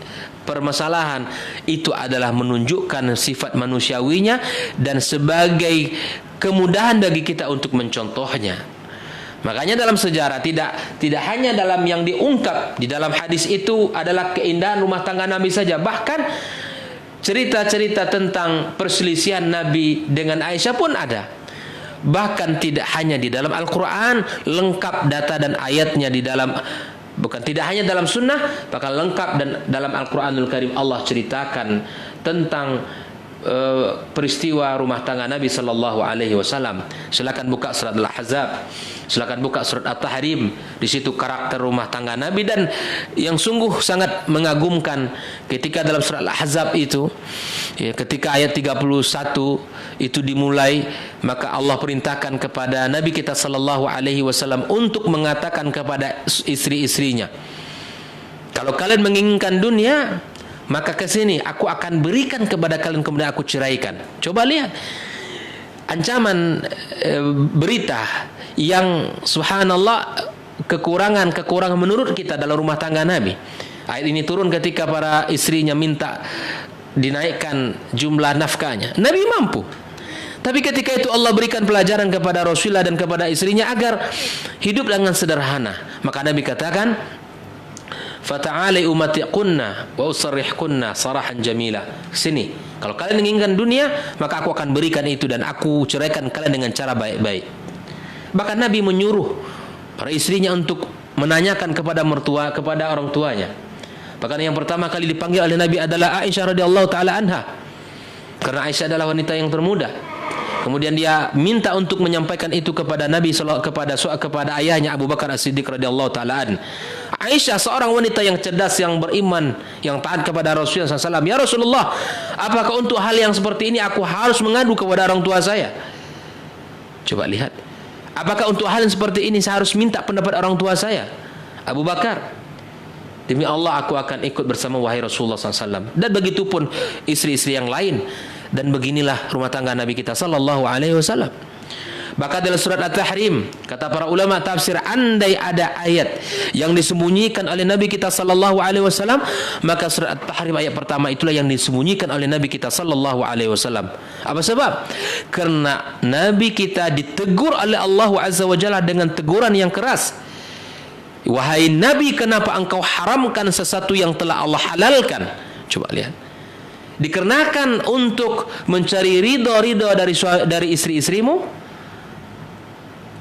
permasalahan, itu adalah menunjukkan sifat manusiawinya dan sebagai kemudahan bagi kita untuk mencontohnya. Makanya dalam sejarah tidak hanya dalam yang diungkap di dalam hadis itu adalah keindahan rumah tangga Nabi saja, bahkan cerita-cerita tentang perselisihan Nabi dengan Aisyah pun ada. Bahkan tidak hanya di dalam Al-Quran, lengkap data dan ayatnya di dalam, bukan tidak hanya dalam sunnah, bahkan lengkap dan dalam Al-Quranul Karim Allah ceritakan tentang peristiwa rumah tangga Nabi Sallallahu Alaihi Wasallam. Silakan buka surat Al-Ahzab, silakan buka surat At-Tahrim. Di situ karakter rumah tangga Nabi, dan yang sungguh sangat mengagumkan ketika dalam surat Al-Ahzab itu, ketika ayat 31 itu dimulai, maka Allah perintahkan kepada Nabi kita Sallallahu Alaihi Wasallam untuk mengatakan kepada istri-istrinya, kalau kalian menginginkan dunia, maka ke sini aku akan berikan kepada kalian, kemudian aku ceraikan. Coba lihat ancaman berita yang subhanallah kekurangan menurut kita dalam rumah tangga Nabi. Ayat ini turun ketika para istrinya minta dinaikkan jumlah nafkahnya. Nabi mampu. Tapi ketika itu Allah berikan pelajaran kepada Rasulullah dan kepada istrinya agar hidup dengan sederhana. Maka Nabi katakan, fata'alai umatiqunna wa usarrihkunna sarahan jamila. Sini, kalau kalian menginginkan dunia, maka aku akan berikan itu dan aku ceraikan kalian dengan cara baik-baik. Bahkan Nabi menyuruh para istrinya untuk menanyakan kepada orang tuanya. Bahkan yang pertama kali dipanggil oleh Nabi adalah Aisyah radhiyallahu taala anha, karena Aisyah adalah wanita yang termuda. Kemudian dia minta untuk menyampaikan itu kepada Nabi kepada ayahnya Abu Bakar As-Siddiq radhiyallahu taala an. Aisyah seorang wanita yang cerdas, yang beriman, yang taat kepada Rasulullah SAW. Ya Rasulullah, apakah untuk hal yang seperti ini aku harus mengadu kepada orang tua saya? Coba lihat. Apakah untuk hal yang seperti ini saya harus minta pendapat orang tua saya? Abu Bakar, demi Allah aku akan ikut bersama wahai Rasulullah SAW. Dan begitu pun istri-istri yang lain. Dan beginilah rumah tangga Nabi kita Sallallahu Alaihi Wasallam. Bahkan dalam surat At-Tahrim, kata para ulama tafsir, andai ada ayat yang disembunyikan oleh Nabi kita Sallallahu Alaihi Wasallam, maka surat At-Tahrim ayat pertama itulah yang disembunyikan oleh Nabi kita Sallallahu Alaihi Wasallam. Apa sebab? Karena Nabi kita ditegur oleh Allah Azza wa Jalla dengan teguran yang keras. Wahai Nabi, kenapa engkau haramkan sesuatu yang telah Allah halalkan? Coba lihat. Dikarenakan untuk mencari ridho dari istri-istrimu,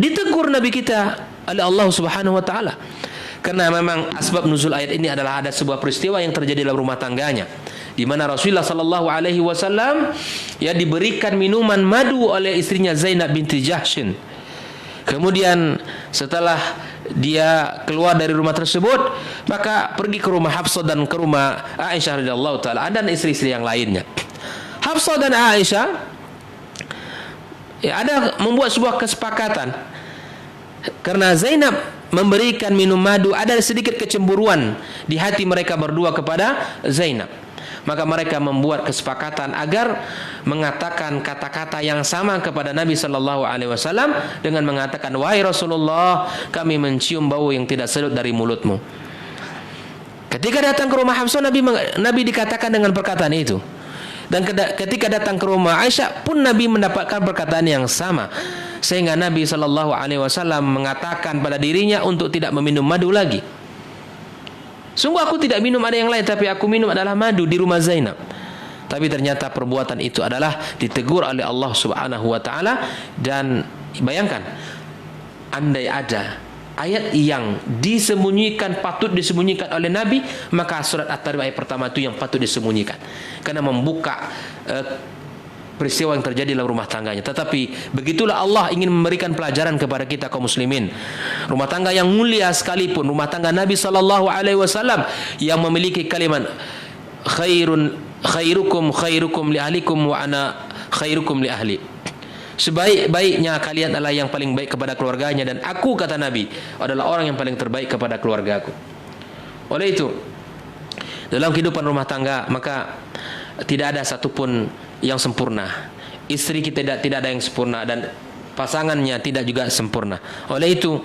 ditegur Nabi kita oleh Allah Subhanahu wa taala. Karena memang asbab nuzul ayat ini adalah ada sebuah peristiwa yang terjadi dalam rumah tangganya, di mana Rasulullah sallallahu alaihi wasallam diberikan minuman madu oleh istrinya Zainab binti Jahshin. Kemudian setelah dia keluar dari rumah tersebut, maka pergi ke rumah Hafsah dan ke rumah Aisyah radhiyallahu taala dan istri-istri yang lainnya. Hafsah dan Aisyah ada membuat sebuah kesepakatan. Karena Zainab memberikan minum madu, ada sedikit kecemburuan di hati mereka berdua kepada Zainab. Maka mereka membuat kesepakatan agar mengatakan kata-kata yang sama kepada Nabi sallallahu alaihi wasallam dengan mengatakan, "Wahai Rasulullah, kami mencium bau yang tidak sedap dari mulutmu." Ketika datang ke rumah Hafsah, Nabi dikatakan dengan perkataan itu. Dan ketika datang ke rumah Aisyah pun Nabi mendapatkan perkataan yang sama. Sehingga Nabi sallallahu alaihi wasallam mengatakan pada dirinya untuk tidak meminum madu lagi. Sungguh aku tidak minum ada yang lain, tapi aku minum adalah madu di rumah Zainab. Tapi ternyata perbuatan itu adalah ditegur oleh Allah Subhanahu wa taala. Dan bayangkan, andai ada ayat yang disembunyikan, patut disembunyikan oleh Nabi, maka surat At-Tarim ayat pertama itu yang patut disembunyikan, karena membuka peristiwa yang terjadi dalam rumah tangganya. Tetapi begitulah Allah ingin memberikan pelajaran kepada kita kaum muslimin. Rumah tangga yang mulia sekalipun, rumah tangga Nabi sallallahu alaihi wasallam yang memiliki kalimat khairukum li ahlikum wa ana khairukum li ahli. Sebaik-baiknya kalian adalah yang paling baik kepada keluarganya, dan aku, kata Nabi, adalah orang yang paling terbaik kepada keluargaku. Oleh itu, dalam kehidupan rumah tangga maka tidak ada satupun yang sempurna. Istri kita tidak ada yang sempurna, dan pasangannya tidak juga sempurna. Oleh itu,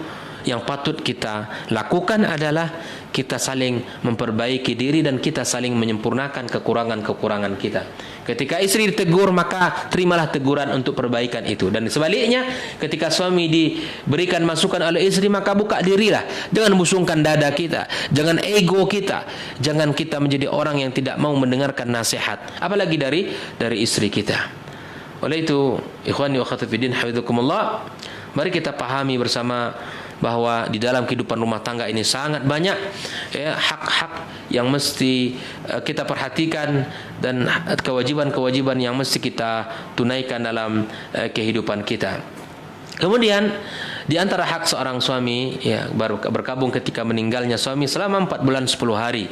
yang patut kita lakukan adalah kita saling memperbaiki diri dan kita saling menyempurnakan kekurangan-kekurangan kita. Ketika istri ditegur, maka terimalah teguran untuk perbaikan itu. Dan sebaliknya, ketika suami diberikan masukan oleh istri, maka buka dirilah. Jangan busungkan dada kita, jangan ego kita, jangan kita menjadi orang yang tidak mau mendengarkan nasihat, apalagi dari istri kita. Oleh itu, ikhwani wa akhwati fiddin, hafizakumullah, mari kita pahami bersama bahwa di dalam kehidupan rumah tangga ini sangat banyak hak-hak yang mesti kita perhatikan dan kewajiban-kewajiban yang mesti kita tunaikan dalam kehidupan kita. Kemudian di antara hak seorang suami baru berkabung ketika meninggalnya suami selama 4 bulan 10 hari.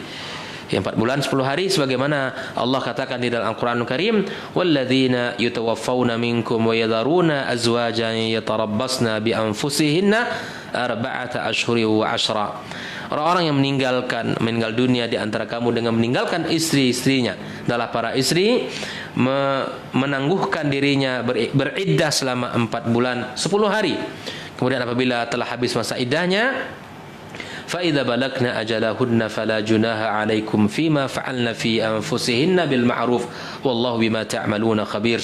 4 bulan 10 hari sebagaimana Allah katakan di dalam Al-Qur'anul Karim, walladzina yatawaffawna minkum wa yadharuna azwajan yatarabbasna bi anfusihinna arba'ata ashhuri wa 'ashra. Orang-orang yang meninggal dunia di antara kamu dengan meninggalkan istri-istrinya adalah para istri menangguhkan dirinya beriddah selama 4 bulan 10 hari. Kemudian apabila telah habis masa iddahnya, فَإِذَا بَلَغْنَا أَجَلَهُنَّ فَلَا جُنَاحَ عَلَيْكُمْ فِيمَا فَعَلْنَ فِي أَنفُسِهِنَّ بِالْمَعْرُوفِ وَاللَّهُ بِمَا تَعْمَلُونَ خَبِيرٌ.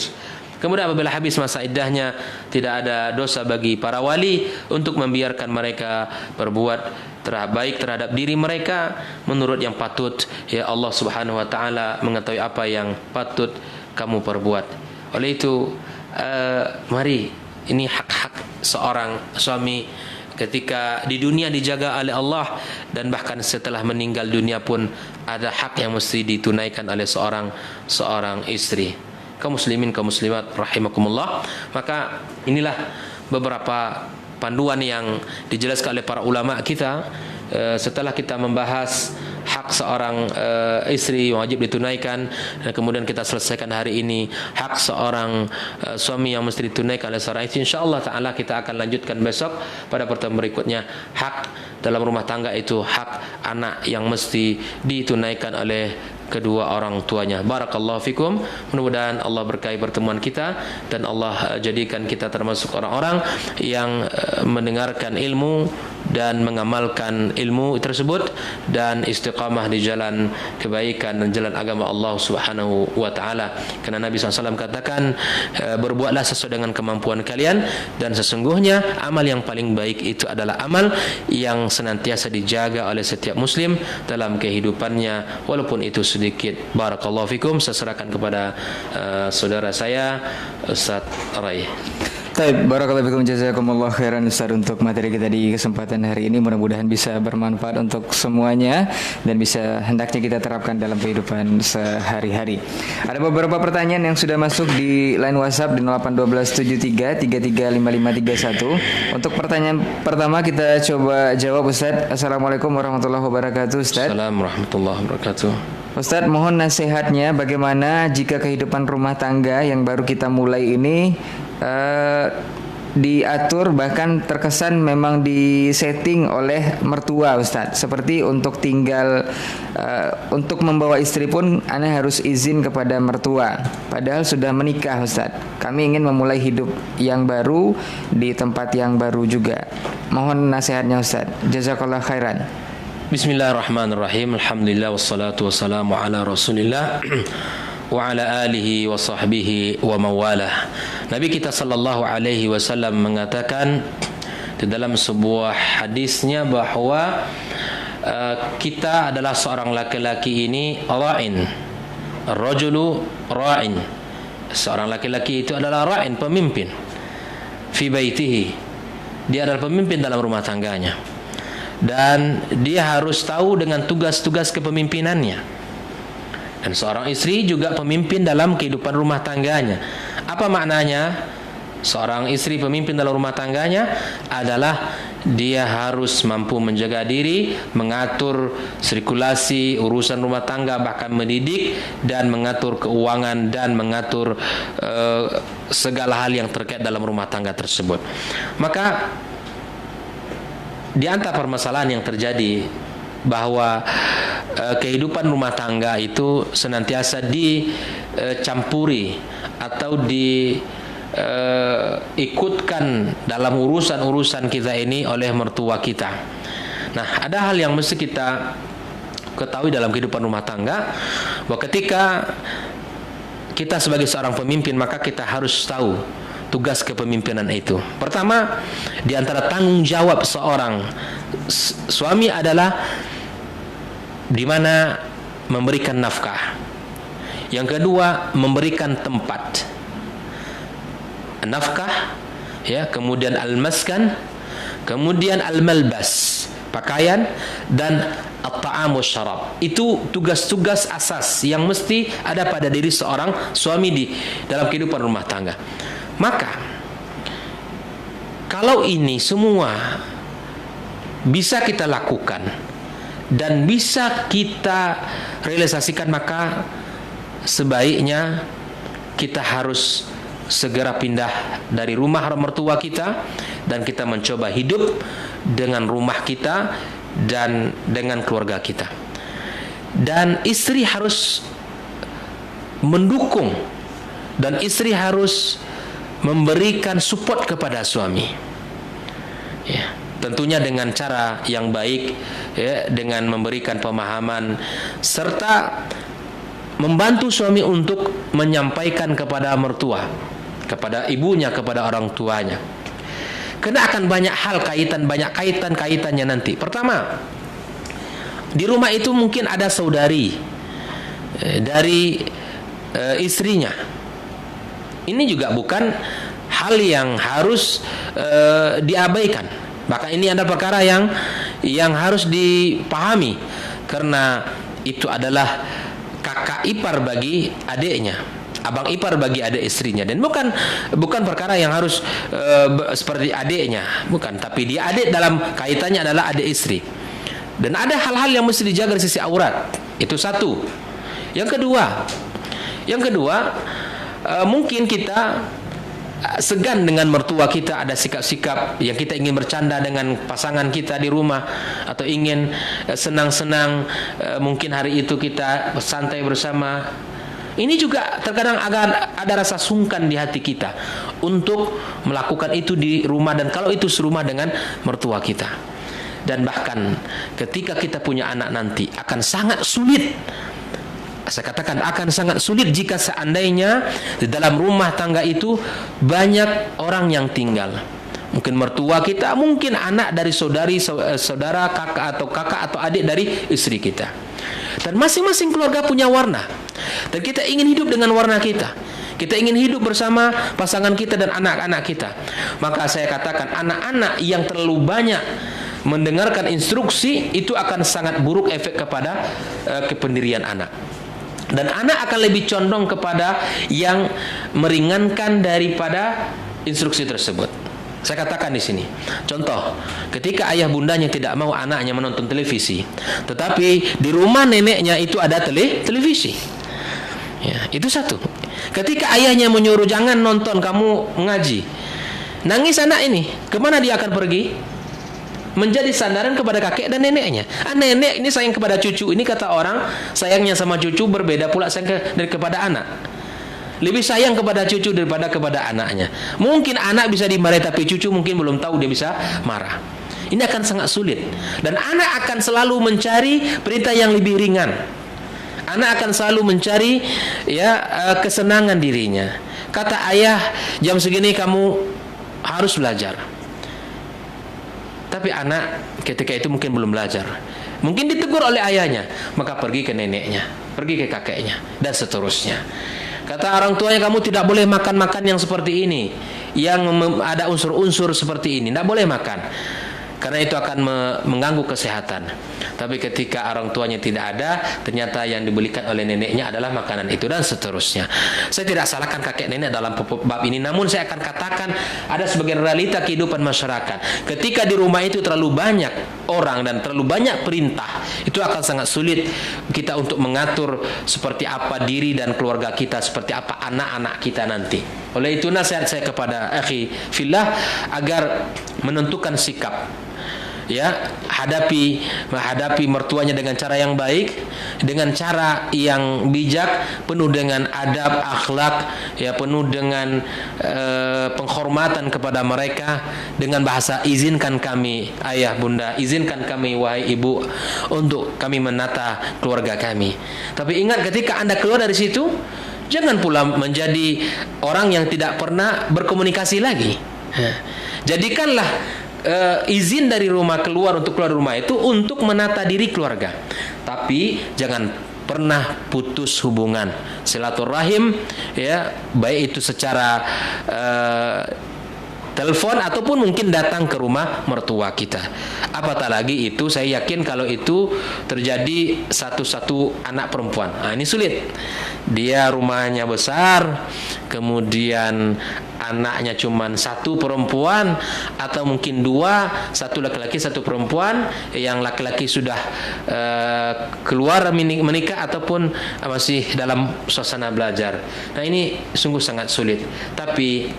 Kemudian apabila habis masa iddahnya, tidak ada dosa bagi para wali untuk membiarkan mereka berbuat baik terhadap diri mereka menurut yang patut. Allah Subhanahu wa taala mengetahui apa yang patut kamu perbuat. Oleh itu, mari, ini hak-hak seorang suami ketika di dunia dijaga oleh Allah, dan bahkan setelah meninggal dunia pun ada hak yang mesti ditunaikan oleh seorang istri. Kaum muslimin, kaum muslimat rahimakumullah, maka inilah beberapa panduan yang dijelaskan oleh para ulama kita setelah kita membahas hak seorang istri yang wajib ditunaikan, dan kemudian kita selesaikan hari ini hak seorang suami yang mesti ditunaikan oleh seorang istri. InsyaAllah ta'ala kita akan lanjutkan besok pada pertemuan berikutnya. Hak dalam rumah tangga itu hak anak yang mesti ditunaikan oleh kedua orang tuanya. Barakallahu fikum. Mudah-mudahan Allah berkahi pertemuan kita dan Allah jadikan kita termasuk orang-orang yang mendengarkan ilmu dan mengamalkan ilmu tersebut dan istiqamah di jalan kebaikan dan jalan agama Allah Subhanahu wa taala. Karena Nabi SAW katakan, berbuatlah sesuai dengan kemampuan kalian, dan sesungguhnya amal yang paling baik itu adalah amal yang senantiasa dijaga oleh setiap muslim dalam kehidupannya walaupun itu sedikit. Barakallahu fikum. Saya serahkan kepada saudara saya Ustaz Rai. Baik, barakallahu fikum, jazakumullah khairan Ustaz untuk materi kita di kesempatan hari ini. Mudah-mudahan bisa bermanfaat untuk semuanya dan bisa hendaknya kita terapkan dalam kehidupan sehari-hari. Ada beberapa pertanyaan yang sudah masuk di line WhatsApp di 081273335531. Untuk pertanyaan pertama kita coba jawab Ustaz. Assalamualaikum warahmatullahi wabarakatuh Ustaz. Assalamualaikum warahmatullahi wabarakatuh. Ustadz, mohon nasihatnya bagaimana jika kehidupan rumah tangga yang baru kita mulai ini diatur, bahkan terkesan memang disetting oleh mertua, Ustadz. Seperti untuk tinggal, untuk membawa istri pun Anda harus izin kepada mertua. Padahal sudah menikah, Ustadz. Kami ingin memulai hidup yang baru di tempat yang baru juga. Mohon nasihatnya, Ustadz. Jazakallah khairan. Bismillahirrahmanirrahim. Alhamdulillah wassalatu wassalamu ala Rasulillah wa ala alihi wa sahbihi wa mawalah. Nabi kita sallallahu alaihi wasallam mengatakan di dalam sebuah hadisnya bahwa kita adalah seorang laki-laki ini ra'in. Ar-rajulu ra'in. Seorang laki-laki itu adalah ra'in, pemimpin fi baitihi. Dia adalah pemimpin dalam rumah tangganya. Dan dia harus tahu dengan tugas-tugas kepemimpinannya. Dan seorang istri juga pemimpin dalam kehidupan rumah tangganya. Apa maknanya? Seorang istri pemimpin dalam rumah tangganya adalah dia harus mampu menjaga diri, mengatur sirkulasi urusan rumah tangga, bahkan mendidik dan mengatur keuangan dan mengatur segala hal yang terkait dalam rumah tangga tersebut. Maka di antara permasalahan yang terjadi bahwa kehidupan rumah tangga itu senantiasa dicampuri atau diikutkan dalam urusan-urusan kita ini oleh mertua kita. Nah, ada hal yang mesti kita ketahui dalam kehidupan rumah tangga, bahwa ketika kita sebagai seorang pemimpin, maka kita harus tahu tugas kepemimpinan itu. Pertama, di antara tanggung jawab seorang suami adalah di mana memberikan nafkah. Yang kedua, memberikan tempat. Nafkah, ya, kemudian al-maskan, kemudian al-malbas, pakaian, dan at-ta'am wasyarab. Itu tugas-tugas asas yang mesti ada pada diri seorang suami di dalam kehidupan rumah tangga. Maka kalau ini semua bisa kita lakukan dan bisa kita realisasikan, maka sebaiknya kita harus segera pindah dari rumah mertua kita dan kita mencoba hidup dengan rumah kita dan dengan keluarga kita. Dan istri harus mendukung dan istri harus memberikan support kepada suami, ya, tentunya dengan cara yang baik, ya, dengan memberikan pemahaman serta membantu suami untuk menyampaikan kepada mertua, kepada ibunya, kepada orang tuanya. Karena akan banyak hal banyak kaitannya nanti. Pertama, di rumah itu mungkin ada saudari dari istrinya. Ini juga bukan hal yang harus diabaikan. Bahkan ini adalah perkara yang harus dipahami, karena itu adalah kakak ipar bagi adiknya, abang ipar bagi adik istrinya, dan bukan perkara yang harus seperti adiknya, bukan. Tapi dia adik dalam kaitannya adalah adik istri. Dan ada hal-hal yang mesti dijaga dari sisi aurat. Itu satu. Yang kedua, mungkin kita segan dengan mertua kita, ada sikap-sikap yang kita ingin bercanda dengan pasangan kita di rumah, atau ingin senang-senang, mungkin hari itu kita santai bersama. Ini juga terkadang agak ada rasa sungkan di hati kita untuk melakukan itu di rumah, dan kalau itu serumah dengan mertua kita. Dan bahkan ketika kita punya anak nanti akan sangat sulit. Saya katakan akan sangat sulit jika seandainya di dalam rumah tangga itu banyak orang yang tinggal. Mungkin mertua kita, mungkin anak dari saudara, kakak atau adik dari istri kita. Dan masing-masing keluarga punya warna. Dan kita ingin hidup dengan warna kita. Kita ingin hidup bersama pasangan kita dan anak-anak kita. Maka saya katakan, anak-anak yang terlalu banyak mendengarkan instruksi itu akan sangat buruk efek kepada kependirian anak. Dan anak akan lebih condong kepada yang meringankan daripada instruksi tersebut. Saya katakan di sini. Contoh, ketika ayah bundanya tidak mau anaknya menonton televisi, tetapi di rumah neneknya itu ada televisi. Ya, itu satu. Ketika ayahnya menyuruh jangan nonton, kamu ngaji. Nangis anak ini, kemana dia akan pergi? Menjadi sandaran kepada kakek dan neneknya. Nenek ini sayang kepada cucu. Ini kata orang, sayangnya sama cucu berbeda pula sayang kepada anak. Lebih sayang kepada cucu daripada kepada anaknya. Mungkin anak bisa dimarahi, tapi cucu mungkin belum tahu dia bisa marah. Ini akan sangat sulit. Dan anak akan selalu mencari perintah yang lebih ringan. Anak akan selalu mencari kesenangan dirinya. Kata ayah, jam segini kamu harus belajar. Tapi anak ketika itu mungkin belum belajar. Mungkin ditegur oleh ayahnya, maka pergi ke neneknya, pergi ke kakeknya, dan seterusnya. Kata orang tuanya, kamu tidak boleh makan yang seperti ini, yang ada unsur-unsur seperti ini, tidak boleh makan, karena itu akan mengganggu kesehatan. Tapi ketika orang tuanya tidak ada, ternyata yang dibelikan oleh neneknya adalah makanan itu, dan seterusnya. Saya tidak salahkan kakek nenek dalam bab ini, namun saya akan katakan ada sebagian realita kehidupan masyarakat. Ketika di rumah itu terlalu banyak orang dan terlalu banyak perintah, itu akan sangat sulit kita untuk mengatur seperti apa diri dan keluarga kita, seperti apa anak-anak kita nanti. Oleh itu nasihat saya kepada akhi fillah agar menentukan sikap, menghadapi mertuanya dengan cara yang baik, dengan cara yang bijak, penuh dengan adab, akhlak, penuh dengan penghormatan kepada mereka, dengan bahasa izinkan kami ayah bunda, izinkan kami wahai ibu untuk kami menata keluarga kami. Tapi ingat, ketika Anda keluar dari situ, jangan pula menjadi orang yang tidak pernah berkomunikasi lagi. Jadikanlah izin dari rumah keluar rumah itu untuk menata diri keluarga. Tapi jangan pernah putus hubungan silaturahim, baik itu secara telepon ataupun mungkin datang ke rumah mertua kita. Apatah lagi itu, saya yakin kalau itu terjadi satu anak perempuan. Ini sulit. Dia rumahnya besar, kemudian anaknya cuma satu perempuan, atau mungkin dua, satu laki-laki satu perempuan, yang laki-laki sudah keluar menikah ataupun masih dalam suasana belajar. Nah, ini sungguh sangat sulit. Tapi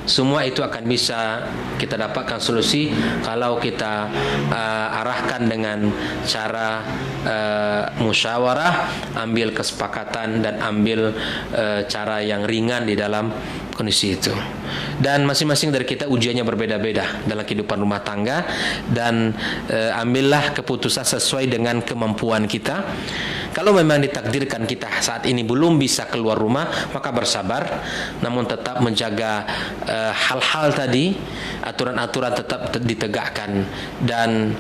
semua itu akan bisa kita dapatkan solusi kalau kita arahkan dengan cara musyawarah, ambil kesepakatan dan ambil cara yang ringan di dalam kondisi itu. Dan masing-masing dari kita ujiannya berbeda-beda dalam kehidupan rumah tangga, dan ambillah keputusan sesuai dengan kemampuan kita. Kalau memang ditakdirkan kita saat ini belum bisa keluar rumah, maka bersabar, namun tetap menjaga hal-hal tadi, aturan-aturan tetap ditegakkan, dan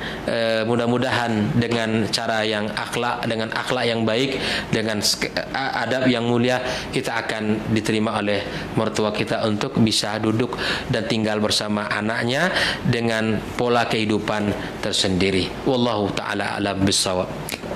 mudah-mudahan dengan cara yang dengan akhlak yang baik, dengan adab yang mulia, kita akan diterima oleh mertua kita untuk bisa duduk dan tinggal bersama anaknya dengan pola kehidupan tersendiri. Wallahu ta'ala alam bissawab.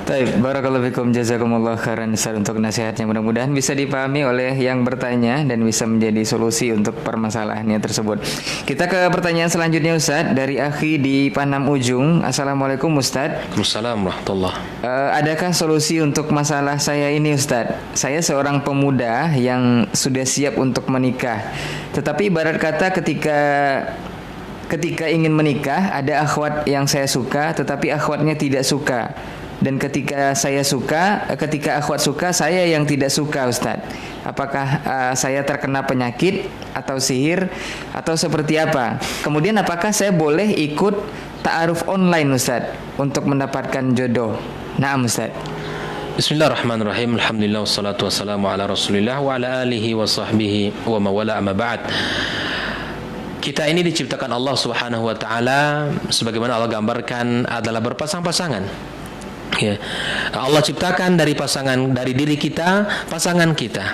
Baik, barakallahu fikum, jazakumullah khairan Ustaz untuk nasihatnya. Mudah-mudahan bisa dipahami oleh yang bertanya dan bisa menjadi solusi untuk permasalahannya tersebut. Kita ke pertanyaan selanjutnya Ustaz, dari akhi di Panam Ujung. Assalamualaikum Ustaz. Waalaikumsalam warahmatullahi. Adakah solusi untuk masalah saya ini Ustaz? Saya seorang pemuda yang sudah siap untuk menikah, tetapi ibarat kata ketika ingin menikah, ada akhwat yang saya suka tetapi akhwatnya tidak suka. Dan ketika akhwat suka, saya yang tidak suka Ustaz. Apakah saya terkena penyakit atau sihir atau seperti apa? Kemudian apakah saya boleh ikut ta'aruf online Ustaz untuk mendapatkan jodoh? Naam Ustaz. Bismillahirrahmanirrahim. Alhamdulillah wassalatu wassalamu ala Rasulillah wa ala alihi wa sahbihi wa mawala, amma ba'd. Kita ini diciptakan Allah Subhanahu wa taala sebagaimana Allah gambarkan adalah berpasang-pasangan. Allah ciptakan dari diri kita, pasangan kita,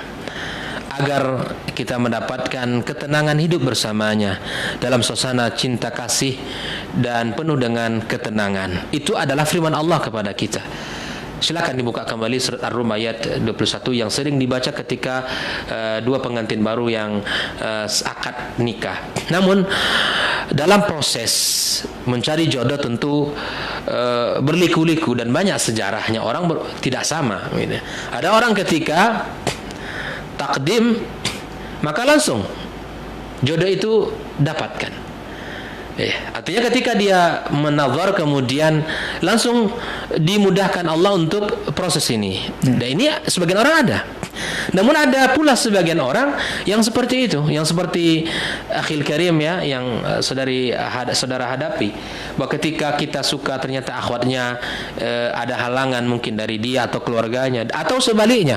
agar kita mendapatkan ketenangan hidup bersamanya dalam suasana cinta kasih dan penuh dengan ketenangan. Itu adalah firman Allah kepada kita. Silakan dibuka kembali surat Ar-Rum ayat 21 yang sering dibaca ketika dua pengantin baru yang akad nikah. Namun dalam proses mencari jodoh tentu berliku-liku dan banyak sejarahnya, orang tidak sama gitu. Ada orang ketika takdim maka langsung jodoh itu dapatkan. Artinya ketika dia menazar kemudian langsung dimudahkan Allah untuk proses ini. Dan ini sebagian orang ada. Namun ada pula sebagian orang yang seperti itu, yang seperti Akhil Karim ya, yang saudara hadapi, bahwa ketika kita suka ternyata akhwatnya ada halangan mungkin dari dia atau keluarganya, atau sebaliknya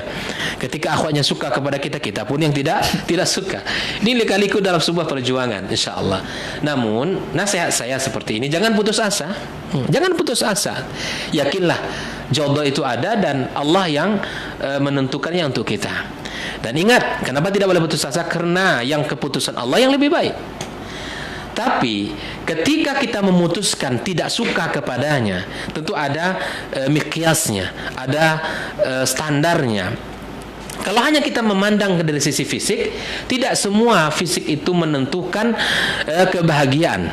ketika akhwatnya suka kepada kita, kita pun yang tidak suka. Ini lika-liku dalam sebuah perjuangan insyaallah. Namun nasihat saya seperti ini, jangan putus asa. Jangan putus asa. Yakinlah jodoh itu ada dan Allah yang menentukannya untuk kita. Dan ingat, kenapa tidak boleh putus asa? Karena yang keputusan Allah yang lebih baik. Tapi ketika kita memutuskan tidak suka kepadanya, tentu ada miqyasnya, ada standarnya. Kalau hanya kita memandang dari sisi fisik, tidak semua fisik itu menentukan kebahagiaan.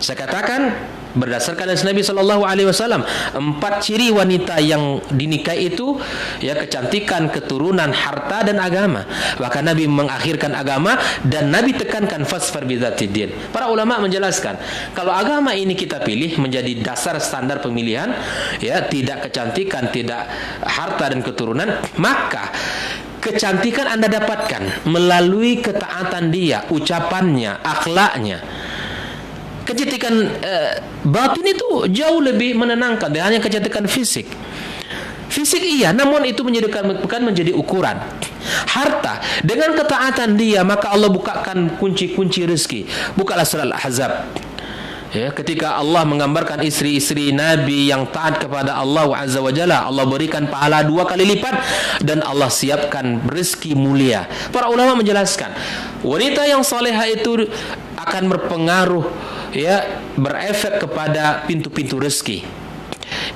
Saya katakan berdasarkan hadis Nabi SAW, 4 ciri wanita yang dinikahi itu ya kecantikan, keturunan, harta dan agama. Bahkan Nabi mengakhirkan agama dan Nabi tekankan fasfar bidzatid din. Para ulama menjelaskan kalau agama ini kita pilih menjadi dasar standar pemilihan, ya tidak kecantikan, tidak harta dan keturunan, maka kecantikan Anda dapatkan melalui ketaatan dia, ucapannya, akhlaknya. Kecantikan batin itu jauh lebih menenangkan dari hanya kecantikan fisik. Fisik iya, namun itu bukan menjadi ukuran. Harta, dengan ketaatan dia maka Allah bukakan kunci-kunci rezeki. Bukalah surah Al-Ahzab. Ya, ketika Allah menggambarkan istri-istri Nabi yang taat kepada Allah Azza wa Jalla, Allah berikan pahala 2 kali lipat dan Allah siapkan rezeki mulia. Para ulama menjelaskan, wanita yang salehah itu akan berpengaruh, ya, berefek kepada pintu-pintu rezeki.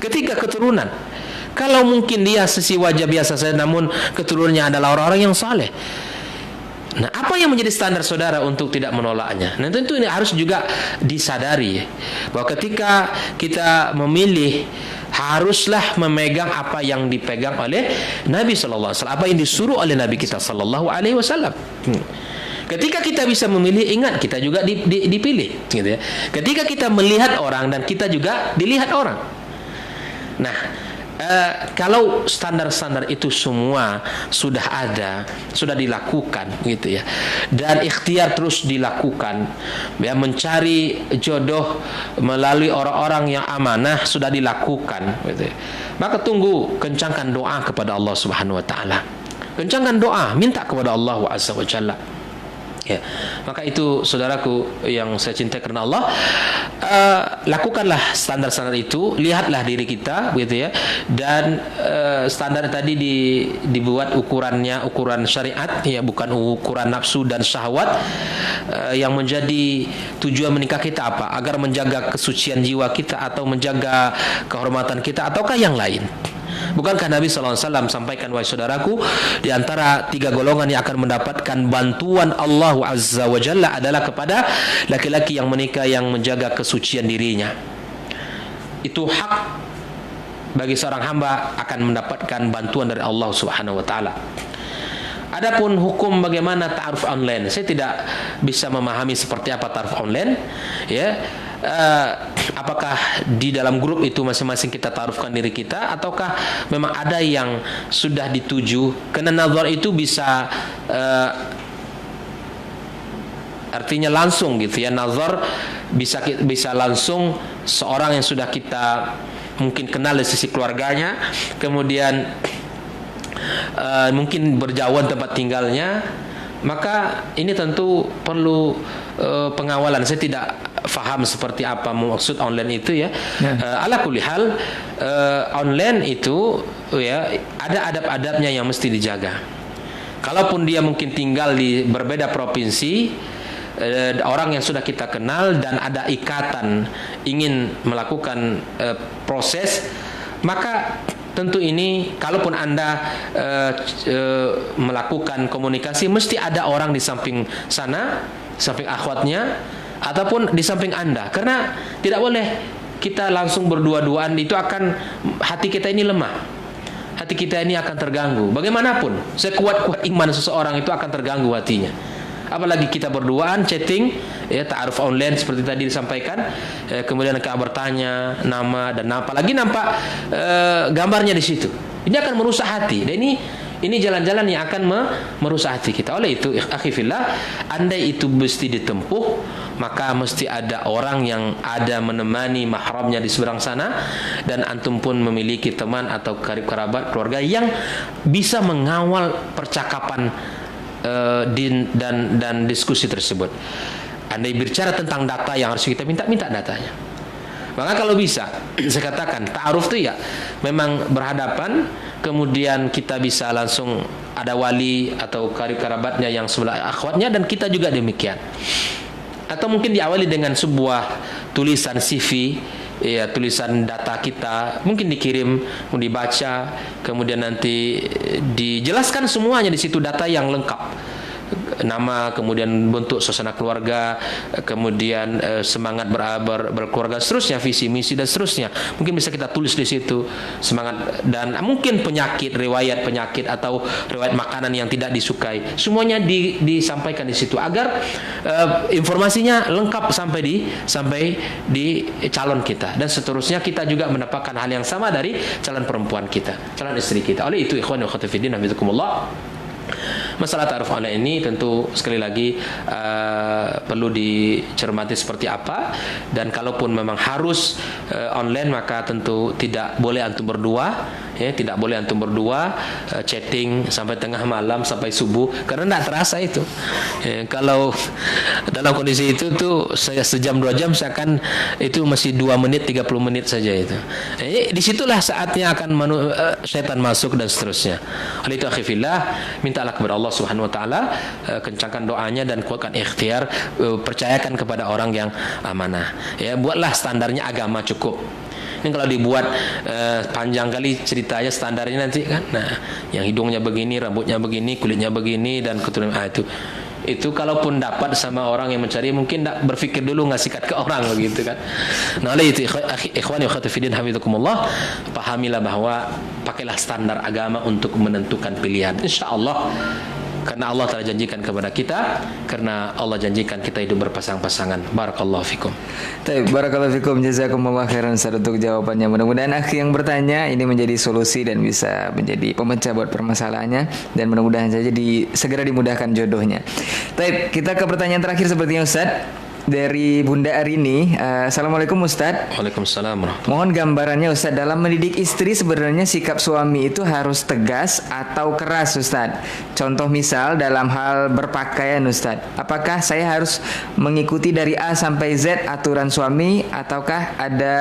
Ketika keturunan, kalau mungkin dia sisi wajah biasa saja namun keturunannya adalah orang-orang yang saleh. Nah, apa yang menjadi standar saudara untuk tidak menolaknya? Nah, tentu ini harus juga disadari bahwa ketika kita memilih, haruslah memegang apa yang dipegang oleh Nabi sallallahu alaihi wasallam, apa yang disuruh oleh Nabi kita sallallahu alaihi wasallam. Ketika kita bisa memilih, ingat kita juga dipilih, gitu ya. Ketika kita melihat orang dan kita juga dilihat orang. Nah, kalau standar-standar itu semua sudah ada, sudah dilakukan, gitu ya, dan ikhtiar terus dilakukan, ya, mencari jodoh melalui orang-orang yang amanah sudah dilakukan, gitu ya. Maka tunggu, kencangkan doa kepada Allah Subhanahu Wa Taala, kencangkan doa, minta kepada Allah Azza wa Jalla. Ya, maka itu saudaraku yang saya cintai karena Allah, lakukanlah standar-standar itu, lihatlah diri kita, gitu ya, dan standar tadi dibuat ukurannya ukuran syariat, ya, bukan ukuran nafsu dan syahwat. Yang menjadi tujuan menikah kita apa? Agar menjaga kesucian jiwa kita atau menjaga kehormatan kita ataukah yang lain? Bukankah Nabi SAW sampaikan, wahai saudaraku, di antara 3 golongan yang akan mendapatkan bantuan Allah Azza wa Jalla adalah kepada laki-laki yang menikah yang menjaga kesucian dirinya. Itu hak bagi seorang hamba akan mendapatkan bantuan dari Allah Subhanahu wa Ta'ala. Adapun hukum bagaimana ta'aruf online, saya tidak bisa memahami seperti apa ta'aruf online, ya. Apakah di dalam grup itu masing-masing kita ta'arufkan diri kita, ataukah memang ada yang sudah dituju? Karena nazar itu bisa artinya langsung, gitu ya. Nazar bisa langsung seorang yang sudah kita mungkin kenal dari sisi keluarganya, kemudian mungkin berjauhan tempat tinggalnya, maka ini tentu perlu pengawalan. Saya tidak faham seperti apa maksud online itu, ya. Ala kulli hal, online itu, ya, ada adab-adabnya yang mesti dijaga. Kalaupun dia mungkin tinggal di berbeda provinsi, orang yang sudah kita kenal dan ada ikatan ingin melakukan proses, maka tentu ini kalaupun Anda melakukan komunikasi, mesti ada orang di samping sana, samping akhwatnya, ataupun di samping Anda. Karena tidak boleh kita langsung berdua-duaan, itu akan, hati kita ini lemah. Hati kita ini akan terganggu. Bagaimanapun, sekuat-kuat iman seseorang itu akan terganggu hatinya. Apalagi kita berduaan, chatting, ya, ta'aruf online seperti tadi disampaikan, kemudian kita bertanya nama dan apalagi nampak gambarnya di situ. Ini akan merusak hati. Dan ini jalan-jalan yang akan merusak hati kita. Oleh itu, akhi fillah, andai itu mesti ditempuh, maka mesti ada orang yang ada menemani mahramnya di seberang sana, dan antum pun memiliki teman atau karib kerabat keluarga yang bisa mengawal percakapan dan diskusi tersebut. Andai bicara tentang data yang harus kita minta datanya. Maka kalau bisa, saya katakan ta'aruf itu ya memang berhadapan, kemudian kita bisa langsung ada wali atau karib kerabatnya yang sebelah akhwatnya, dan kita juga demikian. Atau mungkin diawali dengan sebuah tulisan CV, ya, tulisan data kita, mungkin dikirim, mau dibaca, kemudian nanti dijelaskan semuanya di situ, data yang lengkap, nama, kemudian bentuk suasana keluarga, kemudian semangat berkeluarga, seterusnya, visi misi dan seterusnya. Mungkin bisa kita tulis di situ semangat, dan mungkin riwayat penyakit atau riwayat makanan yang tidak disukai, semuanya disampaikan di situ agar informasinya lengkap sampai di calon kita, dan seterusnya. Kita juga mendapatkan hal yang sama dari calon perempuan kita, calon istri kita. Oleh itu, ikhwan wa akhwat fillah, hafizakumullah, masalah ta'aruf online ini tentu sekali lagi perlu dicermati seperti apa. Dan kalaupun memang harus online, maka tentu tidak boleh antum berdua, ya, tidak boleh antum berdua chatting sampai tengah malam, sampai subuh, karena tidak terasa itu. Ya, kalau dalam kondisi itu tuh saya sejam 2 jam, saya akan itu masih 2 menit 30 menit saja itu. Disitulah saatnya akan setan masuk dan seterusnya. Oleh itu, akhi fillah, mintalah kepada Allah Subhanahu wa taala, kencangkan doanya dan kuatkan ikhtiar, percayakan kepada orang yang amanah. Ya, buatlah standarnya agama cukup. Ini kalau dibuat panjang kali ceritanya, standarnya nanti kan, nah, yang hidungnya begini, rambutnya begini, kulitnya begini, dan keturunan itu kalaupun dapat sama orang yang mencari, mungkin tak berpikir dulu ngasih kat ke orang begitu kan. Nah, oleh itu ikhwani wa akhwati fillah, hafizakumullah, pahamilah bahwa pakailah standar agama untuk menentukan pilihan, insyaallah. Karena Allah telah janjikan kepada kita, karena Allah janjikan kita hidup berpasang-pasangan. Barakallahu fikum. Baik, barakallahu fikum, jazakumullah khairan Ustaz untuk jawabannya. Mudah-mudahan akhi yang bertanya ini menjadi solusi dan bisa menjadi pemecah buat permasalahannya, dan mudah-mudahan saja segera dimudahkan jodohnya. Baik, kita ke pertanyaan terakhir sepertinya Ustaz. Dari Bunda Arini. Assalamualaikum Ustadz. Waalaikumsalam. Mohon gambarannya Ustadz, dalam mendidik istri sebenarnya sikap suami itu harus tegas atau keras Ustadz? Contoh misal dalam hal berpakaian Ustadz, apakah saya harus mengikuti dari A sampai Z aturan suami, ataukah ada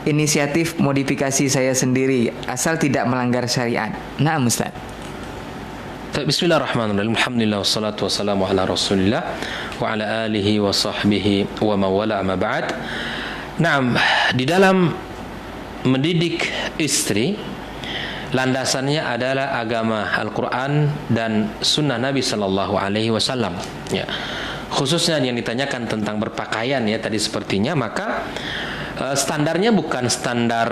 inisiatif modifikasi saya sendiri asal tidak melanggar syariat? Nah Ustadz. Bismillahirrahmanirrahim. Alhamdulillah wassalatu wassalamu ala Rasulillah wa ala alihi wa sahbihi wa mawala, amma ba'd. Naam, di dalam mendidik istri, landasannya adalah agama Al-Quran dan sunnah Nabi sallallahu alaihi wasallam. Ya. Khususnya yang ditanyakan tentang berpakaian, ya, tadi sepertinya, maka standarnya bukan standar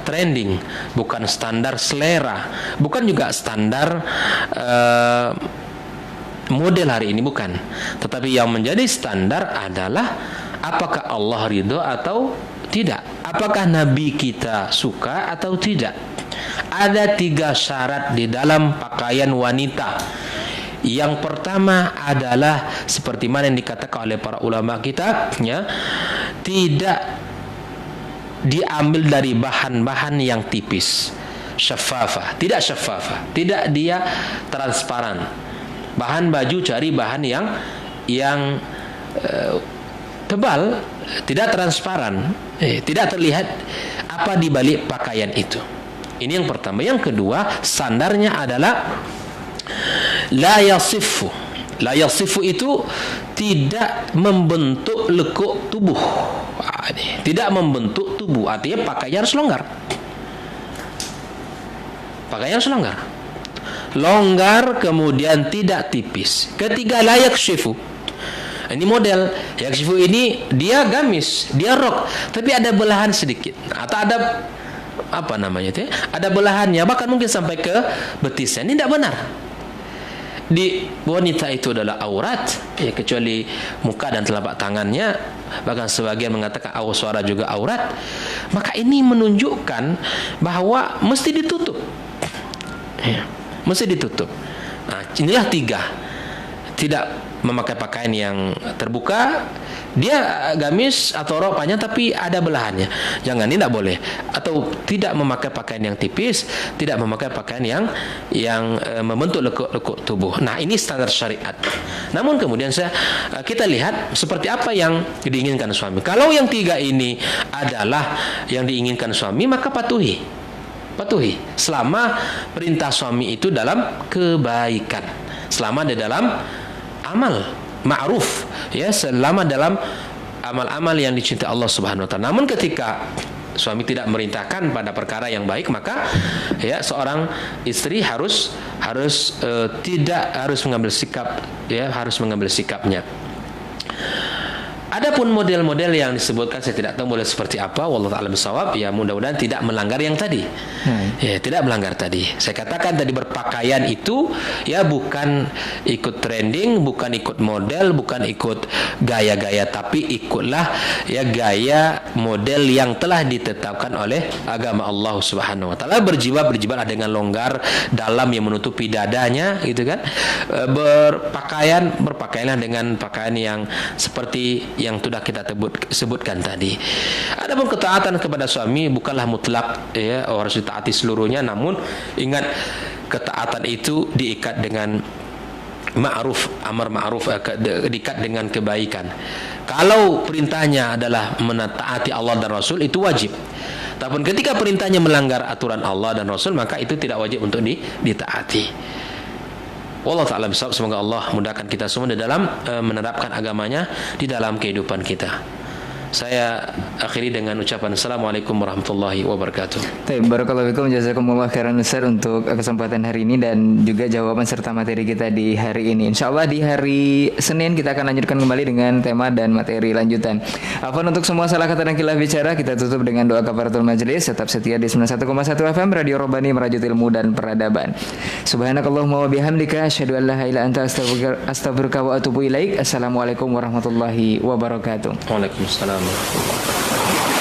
trending, bukan standar selera, bukan juga standar model hari ini, bukan. Tetapi yang menjadi standar adalah apakah Allah ridho atau tidak, apakah Nabi kita suka atau tidak. Ada 3 syarat di dalam pakaian wanita. Yang pertama adalah seperti mana yang dikatakan oleh para ulama kita, ya, tidak diambil dari bahan-bahan yang tipis, syaffafa, tidak syaffafa, tidak dia transparan. Bahan baju cari bahan yang tebal, tidak transparan, tidak terlihat apa di balik pakaian itu. Ini yang pertama. Yang kedua, standarnya adalah la yasifu. La yasifu itu tidak membentuk lekuk tubuh. Tidak membentuk tubuh, artinya pakaian harus longgar. pakaian harus longgar. Longgar kemudian tidak tipis. Ketiga, layak syifu. Ini model yakshifu ini dia gamis, dia rok, tapi ada belahan sedikit atau ada apa namanya itu? Ada belahannya, bahkan mungkin sampai ke betisnya. Ini tidak benar. Di wanita itu adalah aurat, ya, kecuali muka dan telapak tangannya. Bahkan sebagian mengatakan suara juga aurat. Maka ini menunjukkan bahwa mesti ditutup. Ya, mesti ditutup. Nah, inilah 3. Tidak memakai pakaian yang terbuka, dia gamis atau rok panjang tapi ada belahannya, jangan, ini tidak boleh. Atau tidak memakai pakaian yang tipis, tidak memakai pakaian yang membentuk lekuk-lekuk tubuh. Nah, ini standar syariat. Namun kemudian kita lihat seperti apa yang diinginkan suami. Kalau yang 3 ini adalah yang diinginkan suami, maka patuhi selama perintah suami itu dalam kebaikan, selama di dalam amal ma'ruf, ya, selama dalam amal-amal yang dicintai Allah Subhanahu wa taala. Namun ketika suami tidak merintahkan pada perkara yang baik, maka ya seorang istri harus mengambil sikap, ya, harus mengambil sikapnya. Adapun model-model yang disebutkan saya tidak tahu model seperti apa, wallahu a'lam bishawab. Ya, mudah-mudahan tidak melanggar yang tadi. Ya, tidak melanggar tadi. Saya katakan tadi berpakaian itu ya bukan ikut trending, bukan ikut model, bukan ikut gaya-gaya, tapi ikutlah ya gaya model yang telah ditetapkan oleh agama Allah Subhanahu wa taala. Berjibalah dengan longgar dalam yang menutupi dadanya, gitu kan. Berpakaianlah dengan pakaian yang seperti yang sudah kita sebutkan tadi. Adapun ketaatan kepada suami bukanlah mutlak, ya, harus ditaati seluruhnya. Namun ingat, ketaatan itu diikat dengan ma'ruf, amar ma'ruf, diikat dengan kebaikan. Kalau perintahnya adalah menaati Allah dan Rasul, itu wajib. Tapi ketika perintahnya melanggar aturan Allah dan Rasul, maka itu tidak wajib untuk ditaati. Wallahu ta'ala bishawab. Semoga Allah mudahkan kita semua di dalam menerapkan agamanya di dalam kehidupan kita. Saya akhiri dengan ucapan Assalamualaikum warahmatullahi wabarakatuh. Baik, barakallahu fikum, jazakumullah khairan Ustaz untuk kesempatan hari ini dan juga jawaban serta materi kita di hari ini. Insyaallah di hari Senin kita akan lanjutkan kembali dengan tema dan materi lanjutan. Afwan untuk semua salah kata dan khilaf bicara, kita tutup dengan doa kafaratul majelis. Tetap setia di 91,1 FM Radio Robbani, merajut ilmu dan peradaban. Subhanakallahumma wa bihamdika asyhadu an la ilaha illa anta astaghfiruka wa atubu ilaik. Assalamualaikum warahmatullahi wabarakatuh. Waalaikumsalam warahmatullahi wabarakatuh.